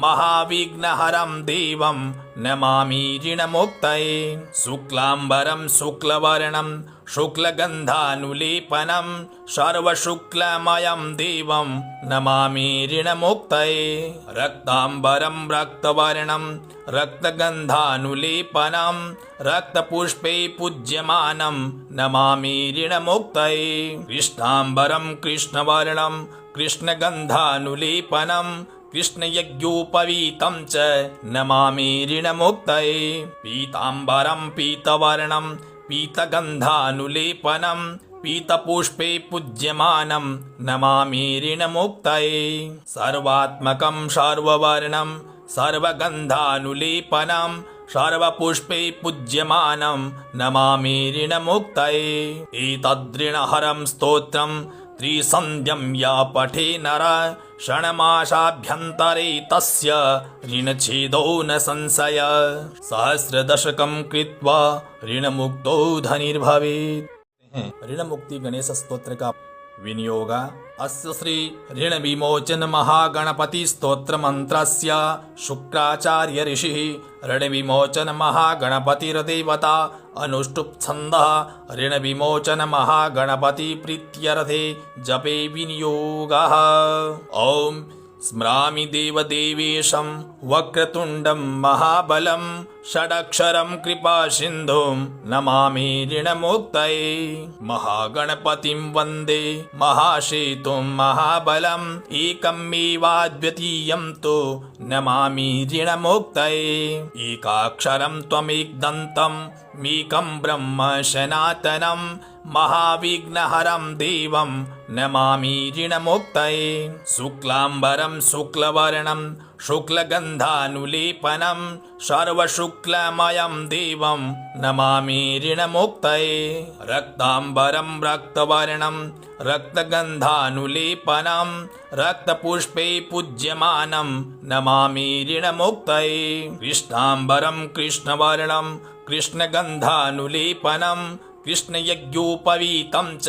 E: महाविघ्नहरं देवं नमामि ऋणमुक्तये शुक्लाम्बरं शुक्लवर्णं शुक्लगन्धानुलेपनं सर्वशुक्लमयं देवं नमामि ऋणमुक्तये रक्ताम्बरं रक्तवर्णं रक्तगन्धानुलेपनं रक्तपुष्पे पूज्यमानं नमामि ऋणमुक्तये कृष्णाम्बरं कृष्णवर्णं कृष्णगन्धानुलेपनं कृष्णयज्ञोपवीतं च नमामि ऋणमुक्तये पीताम्बरं पीतवर्णं पीतगन्धानुलेपनं पीतपुष्पे पूज्यमानं नमामि ऋणमुक्तये सर्वात्मकं सर्ववर्णं सर्वगन्धानुलेपनं सर्वपुष्पे पूज्यमानं नमामि ऋणमुक्तये एतद्ऋणहरं स्तोत्रं त्रिसन्ध्यं या पठे नर षण्मासाभ्यन्तरे तस्य ऋणच्छेदो न संशय सहस्रदशकं कृत्वा ऋणमुक्तो धनिर्भवेत्। ऋण मुक्ति गणेश स्तोत्र का विनियोग अस्य श्री ऋण विमोचन महागणपति स्तोत्र मंत्रस्य शुक्राचार्य ऋषिः ऋण विमोचन महागणपतिर्देवता अनुष्टुप् छन्दः ऋण विमोचन महागणपति प्रीत्यर्थे जपे विनियोगः। ओम स्मरामि देवदेवेशं वक्रतुण्डं महाबलं षडक्षरं कृपासिन्धुं नमामि ऋणमुक्तये महागणपतिं वन्दे महासेतुं महाबलम् एकमेवाद्वितीयं तु नमामि ऋणमुक्तये एकाक्षरं त्वमेकदन्तं मेकं ब्रह्म सनातनं महाविघ्नहरं देवं नमामि ऋणमुक्तये शुक्लाम्बरं शुक्लवर्णं शुक्लगन्धानुलेपनं सर्वशुक्लमयं देवं नमामि ऋणमुक्तये रक्ताम्बरं रक्तवर्णं रक्तगन्धानुलेपनं रक्तपुष्पे पूज्यमानं नमामि ऋणमुक्तये कृष्णाम्बरं कृष्णवर्णं कृष्णगन्धानुलेपनं कृष्णयज्ञोपवीतं च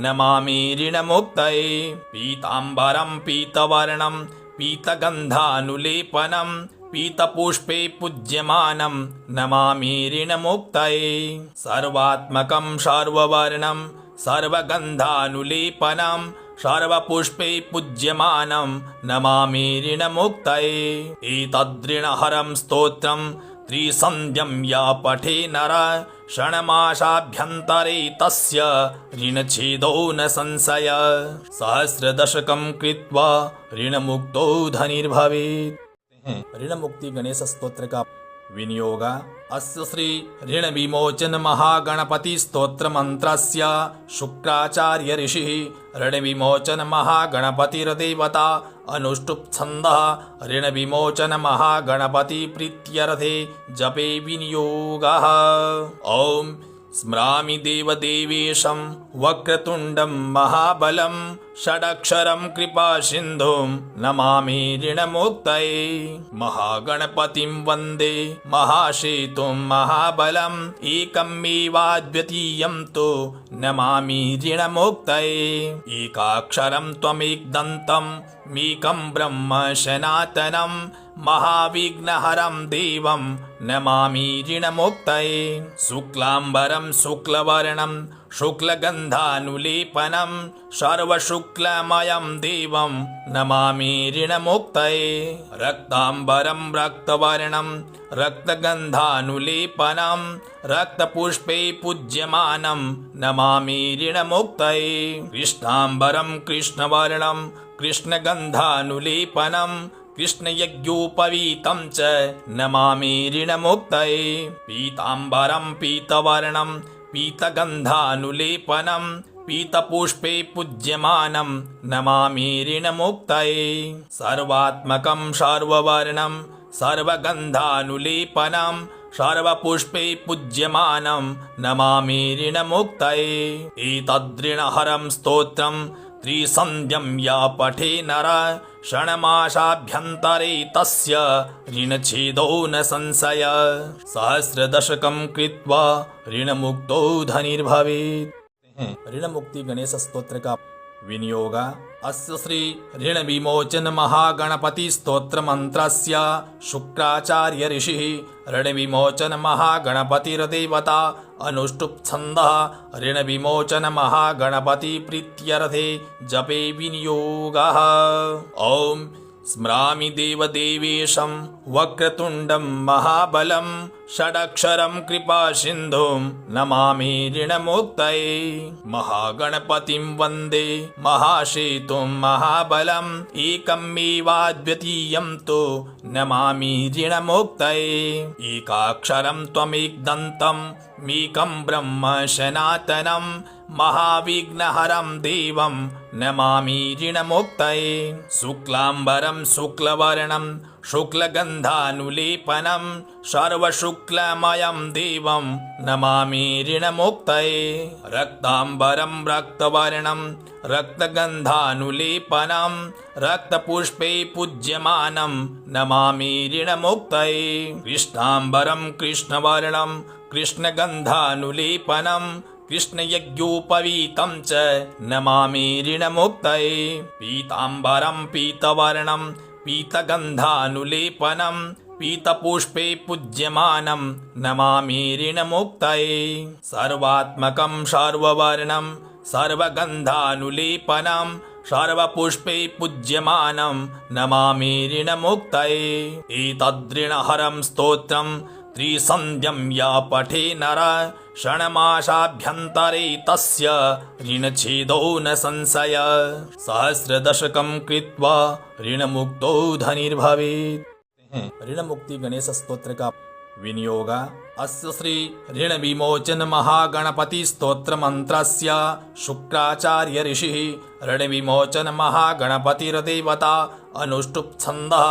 E: नमामि ऋणमुक्तये पीताम्बरं पीतवर्णं पीतगन्धानुलेपनं पीतपुष्पे पूज्यमानं नमामि ऋणमुक्तये सर्वात्मकं सर्ववर्णं सर्वगन्धानुलेपनं सर्वपुष्पे पूज्यमानं नमामि ऋणमुक्तये एतद्ऋणहरं स्तोत्रं त्रिसन्ध्यं या पठे नर षण्मासाभ्यन्तरे तस्य ऋणच्छेदो न संशय सहस्रदशकं कृत्वा ऋणमुक्तो धनिर्भवेत्। ऋण मुक्ति गणेश स्तोत्र का विनियोग अस्य श्री ऋण विमोचन महागणपति स्तोत्र मंत्रस्य शुक्राचार्य ऋषिः ऋण विमोचन महागणपतिर्देवता अनुष्टुप् छन्दः ऋण विमोचन महागणपति प्रीत्यर्थे जपे विनियोगः। ओम स्मरामि देवदेवेशं वक्रतुण्डं महाबलं षडक्षरं कृपासिन्धुं नमामि ऋणमुक्तये महागणपतिं वन्दे महासेतुं महाबलम् एकमेवाद्वितीयं तु नमामि ऋणमुक्तये एकाक्षरं त्वमेकदन्तं मेकं ब्रह्म सनातनं महाविघ्नहरं देवं नमामि ऋणमुक्तये शुक्लाम्बरं शुक्लवर्णं शुक्लगन्धानुलेपनं सर्वशुक्लमयं देवं नमामि ऋणमुक्तये रक्ताम्बरं रक्तवर्णं रक्तगन्धानुलेपनं रक्तपुष्पे पूज्यमानं नमामि ऋणमुक्तये कृष्णाम्बरं कृष्णवर्णं कृष्णगन्धानुलेपनं कृष्णयज्ञोपवीतं च नमामि ऋणमुक्तये पीताम्बरं पीतवर्णं पीतगन्धानुलेपनं पीतपुष्पे पूज्यमानं नमामि ऋणमुक्तये सर्वात्मकं सर्ववर्णं सर्वगन्धानुलेपनं सर्वपुष्पे पूज्यमानं नमामि ऋणमुक्तये एतद्ऋणहरं स्तोत्रं त्रिसन्ध्यं या पठे नर षण्मासाभ्यन्तरे तस्य ऋणच्छेदो न संशय सहस्रदशकं कृत्वा ऋणमुक्तो धनिर्भवेत्। ऋण मुक्ति गणेश स्तोत्र का विनियोग अस्य श्री ऋण विमोचन महागणपति स्तोत्र मंत्रस्य शुक्राचार्य ऋषि ऋण विमोचन महागणपतिर्देवता अनुष्टुप् छन्दः ऋण विमोचन महागणपति प्रीत्यर्थे जपे विनियोगः। ओम स्मरामि देवदेवेशं वक्रतुण्डं महाबलं षडक्षरं कृपासिन्धुं नमामि ऋणमुक्तये महागणपतिं वन्दे महासेतुं महाबलम् एकमेवाद्वितीयं तु नमामि ऋणमुक्तये एकाक्षरं त्वमेकदन्तं मेकं ब्रह्म सनातनं महाविघ्नहरं देवं नमामि ऋणमुक्तये शुक्लाम्बरं शुक्लवर्णं शुक्लगन्धानुलेपनं सर्वशुक्लमयं देवं नमामि ऋणमुक्तये रक्ताम्बरं रक्तवर्णं रक्तगन्धानुलेपनं रक्तपुष्पे पूज्यमानं नमामि ऋणमुक्तये कृष्णाम्बरं कृष्णवर्णं कृष्णगन्धानुलेपनं कृष्णयज्ञोपवीतं च नमामि ऋणमुक्तये पीताम्बरं पीतवर्णं पीतगन्धानुलेपनं पीतपुष्पे पूज्यमानं नमामि ऋणमुक्तये सर्वात्मकं सर्ववर्णं सर्वगन्धानुलेपनं सर्वपुष्पे पूज्यमानं नमामि ऋणमुक्तये एतद्ऋणहरं स्तोत्रं त्रिसन्ध्यं या पठे नर षण्मासाभ्यन्तरे तस्य ऋणच्छेदो न संशय सहस्रदशकं कृत्वा ऋणमुक्तो धनिर्भवेत्। ऋण मुक्ति गणेश स्तोत्र का विनियोग अस्य श्री ऋण विमोचन महागणपति स्तोत्र मंत्रस्य शुक्राचार्य ऋषि ऋण विमोचन महागणपतिर्देवता अनुष्टुप् छन्दः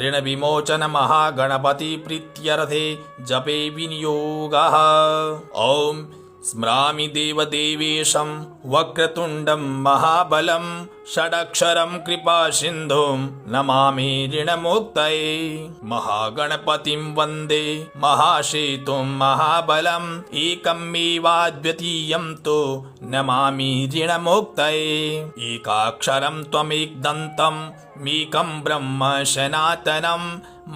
E: ऋण विमोचन महागणपति प्रीत्यर्थे जपे विनियोगः। ओम स्मरामि देवदेवेशं वक्रतुण्डं महाबलं षडक्षरं कृपासिन्धुं नमामि ऋणमुक्तये महागणपतिं वन्दे महासेतुं महाबलम् एकमेवाद्वितीयं तु नमामि ऋणमुक्तये एकाक्षरं त्वमेकदन्तं मेकं ब्रह्म सनातनं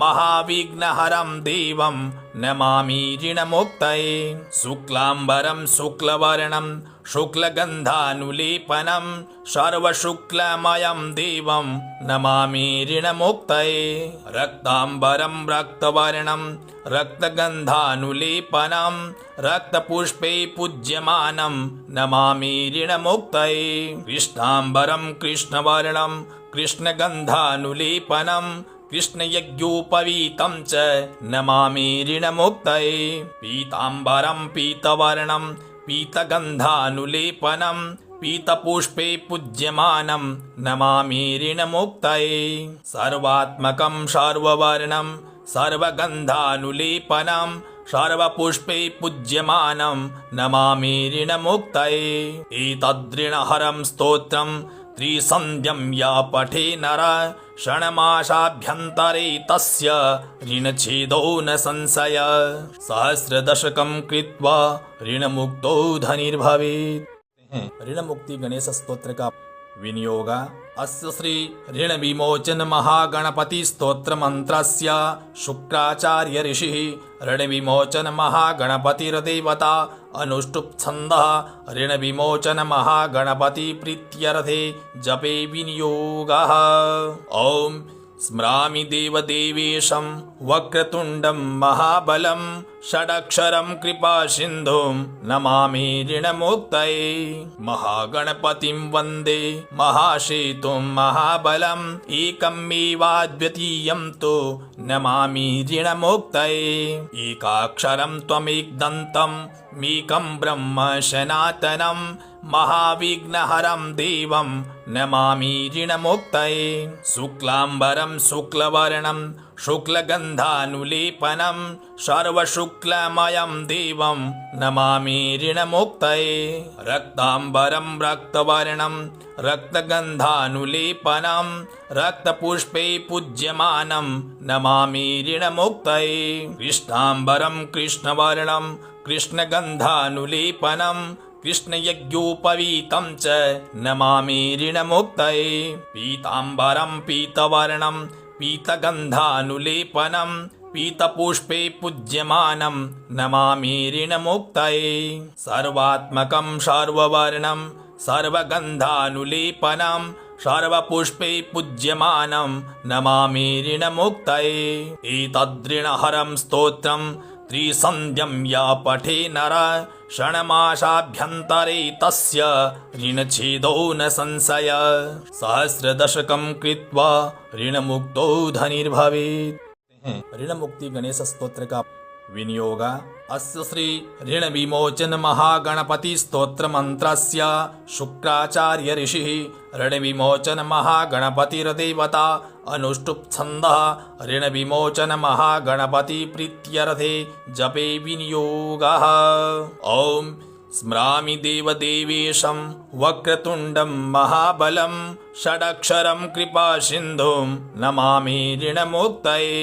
E: महाविघ्नहरं देवं नमामि ऋणमुक्तये शुक्लाम्बरं शुक्लवर्णं शुक्लगन्धानुलेपनं सर्वशुक्लमयं देवं नमामि ऋणमुक्तये रक्ताम्बरं रक्तवर्णं रक्तगन्धानुलेपनं रक्तपुष्पे पूज्यमानं नमामि ऋणमुक्तये कृष्णाम्बरं कृष्णवर्णं कृष्णगन्धानुलेपनं कृष्णयज्ञोपवीतं च नमामि ऋणमुक्तये पीताम्बरं पीतवर्णं पीतगन्धानुलेपनं पीतपुष्पे पूज्यमानं नमामि ऋणमुक्तये सर्वात्मकं सर्ववर्णं सर्वगन्धानुलेपनं सर्वपुष्पे पूज्यमानं नमामि ऋणमुक्तये एतद्ऋणहरं स्तोत्रं त्रिसन्ध्यं या पठे नर षण्मासाभ्यन्तरे तस्य ऋणच्छेदो न संशय सहस्रदशकं कृत्वा ऋणमुक्तो धनिर्भवेत्। ऋण मुक्ति गणेश स्तोत्र का विनियोग अस्य श्री ऋण विमोचन महागणपति स्तोत्र मंत्रस्य शुक्राचार्य ऋषि ऋण विमोचन महागणपतिर्देवता अनुष्टुप् छन्दः ऋण विमोचन महागणपति प्रीत्यर्थे जपे विनियोगः। ओम स्मरामि देवदेवेशं वक्रतुण्डं महाबलं षडक्षरं कृपासिन्धुं नमामि ऋणमुक्तये महागणपतिं वन्दे महासेतुं महाबलम् एकमेवाद्वितीयं तु नमामि ऋणमुक्तये एकाक्षरं त्वमेकदन्तं मेकं ब्रह्म सनातनं महाविघ्नहरं देवं नमामि ऋणमुक्तये शुक्लाम्बरं शुक्लवर्णं शुक्लगन्धानुलेपनं सर्वशुक्लमयं देवं नमामि ऋणमुक्तये रक्ताम्बरं रक्तवर्णं रक्तगन्धानुलेपनं रक्तपुष्पे पूज्यमानं नमामि ऋणमुक्तये कृष्णाम्बरं कृष्णवर्णं कृष्णगन्धानुलेपनं कृष्णयज्ञोपवीतं च नमामि ऋणमुक्तये पीताम्बरं पीतवर्णं पीतगन्धानुलेपनं पीतपुष्पे पूज्यमानं नमामि ऋणमुक्तये सर्वात्मकं सर्ववर्णं सर्वगन्धानुलेपनं सर्वपुष्पे पूज्यमानं नमामि ऋणमुक्तये एतद्ऋणहरं स्तोत्रं त्रिसन्ध्यं या पठे नर षण्मासाभ्यन्तरे तस्य ऋणच्छेदो न संशय सहस्रदशकं कृत्वा ऋणमुक्तो धनिर्भवेत्। ऋण मुक्ति गणेश स्तोत्र का विनियोग अस्य श्री ऋण विमोचन महागणपति स्तोत्र मंत्रस्य शुक्राचार्य ऋषिः ऋण विमोचन महागणपतिर्देवता अनुष्टुप् छन्दः ऋण विमोचन महागणपति प्रीत्यर्थे जपे विनियोगः। ओम स्मरामि देवदेवेशं वक्रतुण्डं महाबलं षडक्षरं कृपासिन्धुं नमामि ऋणमुक्तये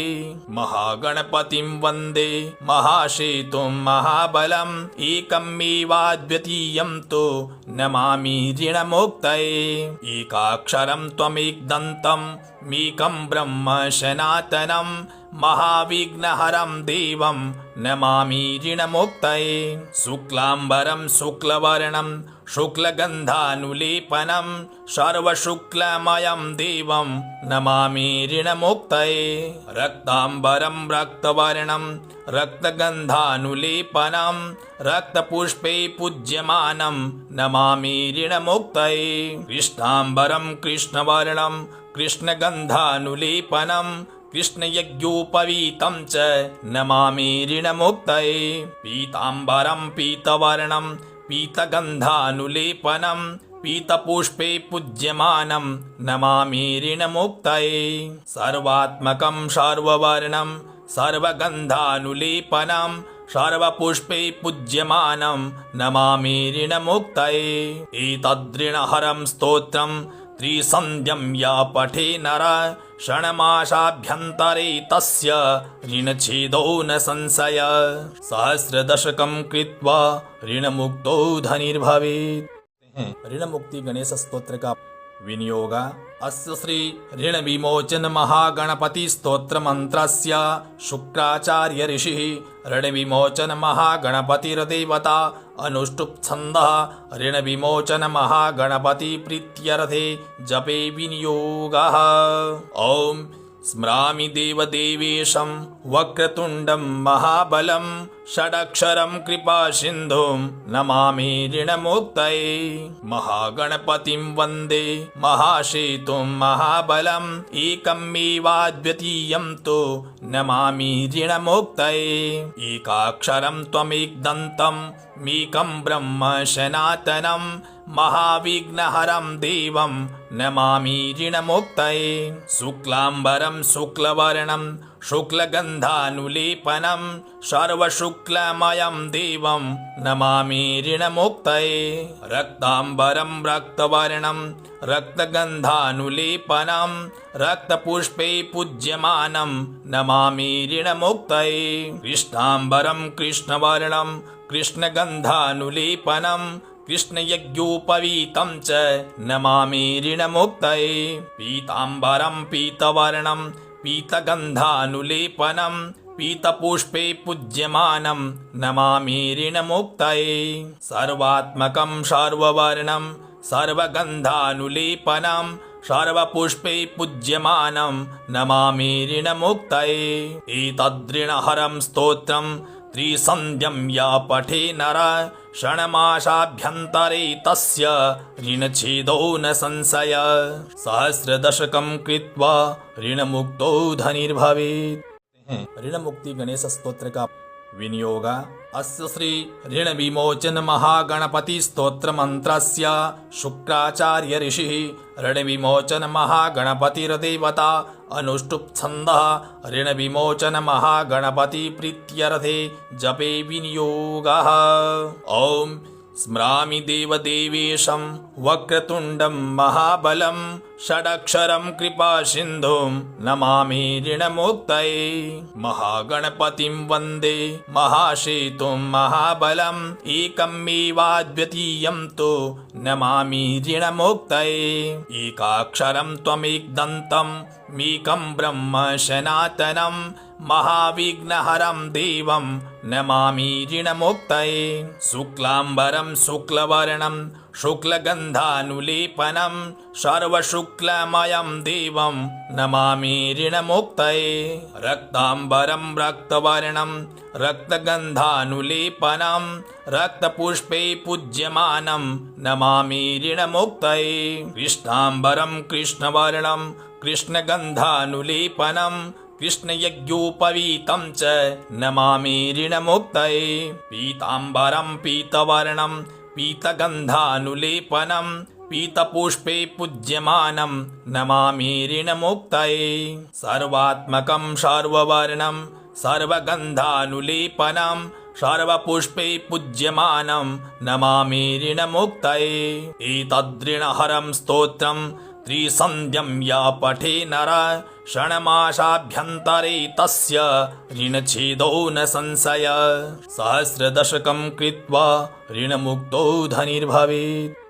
E: महागणपतिं वन्दे महासेतुं महाबलम् एकमेवाद्वितीयं तु नमामि ऋणमुक्तये एकाक्षरं त्वमेकदन्तं मेकं ब्रह्म सनातनं महाविघ्नहरं देवं नमामि ऋणमुक्तये शुक्लाम्बरं शुक्लवर्णं शुक्लगन्धानुलेपनं सर्वशुक्लमयं देवं नमामि ऋणमुक्तये रक्ताम्बरं रक्तवर्णं रक्तगन्धानुलेपनं रक्तपुष्पे पूज्यमानं नमामि ऋणमुक्तये कृष्णाम्बरं कृष्णवर्णं कृष्णगन्धानुलेपनं कृष्णयज्ञोपवीतं च नमामि ऋणमुक्तये पीताम्बरं पीतवर्णं पीतगन्धानुलेपनं पीतपुष्पे पूज्यमानं नमामि ऋणमुक्तये सर्वात्मकं सर्ववर्णं सर्वगन्धानुलेपनं सर्वपुष्पे पूज्यमानं नमामि ऋणमुक्तये एतद्ऋणहरं स्तोत्रं त्रिसन्ध्यं या पठे नर षण्मासाभ्यन्तरे तस्य ऋणच्छेदो न संशय सहस्रदशकं कृत्वा ऋणमुक्तो धनिर्भवेत्। ऋण मुक्ति गणेश स्तोत्र का विनियोग अस्य श्री ऋण विमोचन महागणपति स्तोत्र मंत्रस्य शुक्राचार्य ऋषिः ऋण विमोचन महागणपतिर्देवता अनुष्टुप् छन्दः ऋण विमोचन महागणपति प्रीत्यर्थे जपे विनियोगः। ओम स्मरामि देवदेवेशं वक्रतुण्डं महाबलं षडक्षरं कृपासिन्धुं नमामि ऋणमुक्तये महागणपतिं वन्दे महासेतुं महाबलम् एकमेवाद्वितीयं तु नमामि ऋणमुक्तये एकाक्षरं त्वमेकदन्तं मेकं ब्रह्म सनातनं महाविघ्नहरं देवं नमामि ऋणमुक्तये शुक्लाम्बरं शुक्लवर्णं शुक्लगन्धानुलेपनं सर्वशुक्लमयं देवं नमामि ऋणमुक्तये रक्ताम्बरं रक्तवर्णं रक्तगन्धानुलेपनं रक्तपुष्पे पूज्यमानं नमामि ऋणमुक्तये कृष्णाम्बरं कृष्णवर्णं कृष्णगन्धानुलेपनं कृष्णयज्ञोपवीतं च नमामि ऋणमुक्तये पीताम्बरं पीतवर्णं पीतगन्धानुलेपनं पीतपुष्पे पूज्यमानं नमामि ऋणमुक्तये सर्वात्मकं सर्ववर्णं सर्वगन्धानुलेपनं सर्वपुष्पै पूज्यमानं नमामि ऋणमुक्तये एतद्ऋणहरं स्तोत्रं त्रिसन्ध्यं या पठे नर षण्मासाभ्यन्तरे तस्य ऋणच्छेदो न संशय सहस्रदशकं कृत्वा ऋणमुक्तो धनिर्भवेत्। ऋण मुक्ति गणेश स्तोत्र का विनियोग अस्य श्री ऋण विमोचन महागणपति स्तोत्र मंत्रस्य शुक्राचार्य ऋषिः ऋण विमोचन महागणपतिर्देवता अनुष्टुप् छन्दः ऋण विमोचन महागणपति प्रीत्यर्थे जपे विनियोगः। ओम स्मरामि देवदेवेशं वक्रतुण्डं महाबलं षडक्षरं कृपासिन्धुं नमामि ऋणमुक्तये महागणपतिं वन्दे महासेतुं महाबलं एकमेवाद्वितीयं तु नमामि ऋणमुक्तये एकाक्षरं त्वमेकदन्तं मेकं ब्रह्म सनातनं महाविघ्नहरं देवं नमामि ऋणमुक्तये शुक्लाम्बरं शुक्लवर्णं शुक्लगन्धानुलेपनं सर्वशुक्लमयं देवं नमामि ऋणमुक्तये रक्ताम्बरं रक्तवर्णं रक्तगन्धानुलेपनं रक्तपुष्पे पूज्यमानं नमामि ऋणमुक्तये कृष्णाम्बरं कृष्णवर्णं कृष्णगन्धानुलेपनं कृष्णयज्ञोपवीतं च नमामि ऋणमुक्तये पीताम्बरं पीतवर्णं पीतगन्धानुलेपनं पीतपुष्पे पूज्यमानं नमामि ऋणमुक्तये सर्वात्मकं सर्ववर्णं सर्वगन्धानुलेपनं सर्वपुष्पे पूज्यमानं नमामि ऋणमुक्तये एतद्ऋणहरं स्तोत्रं त्रिसन्ध्यं या पठे नर षण्मासाभ्यन्तरे तस्य ऋणच्छेदो न संशय सहस्रदशकं कृत्वा ऋणमुक्तो धनिर्भवेत्।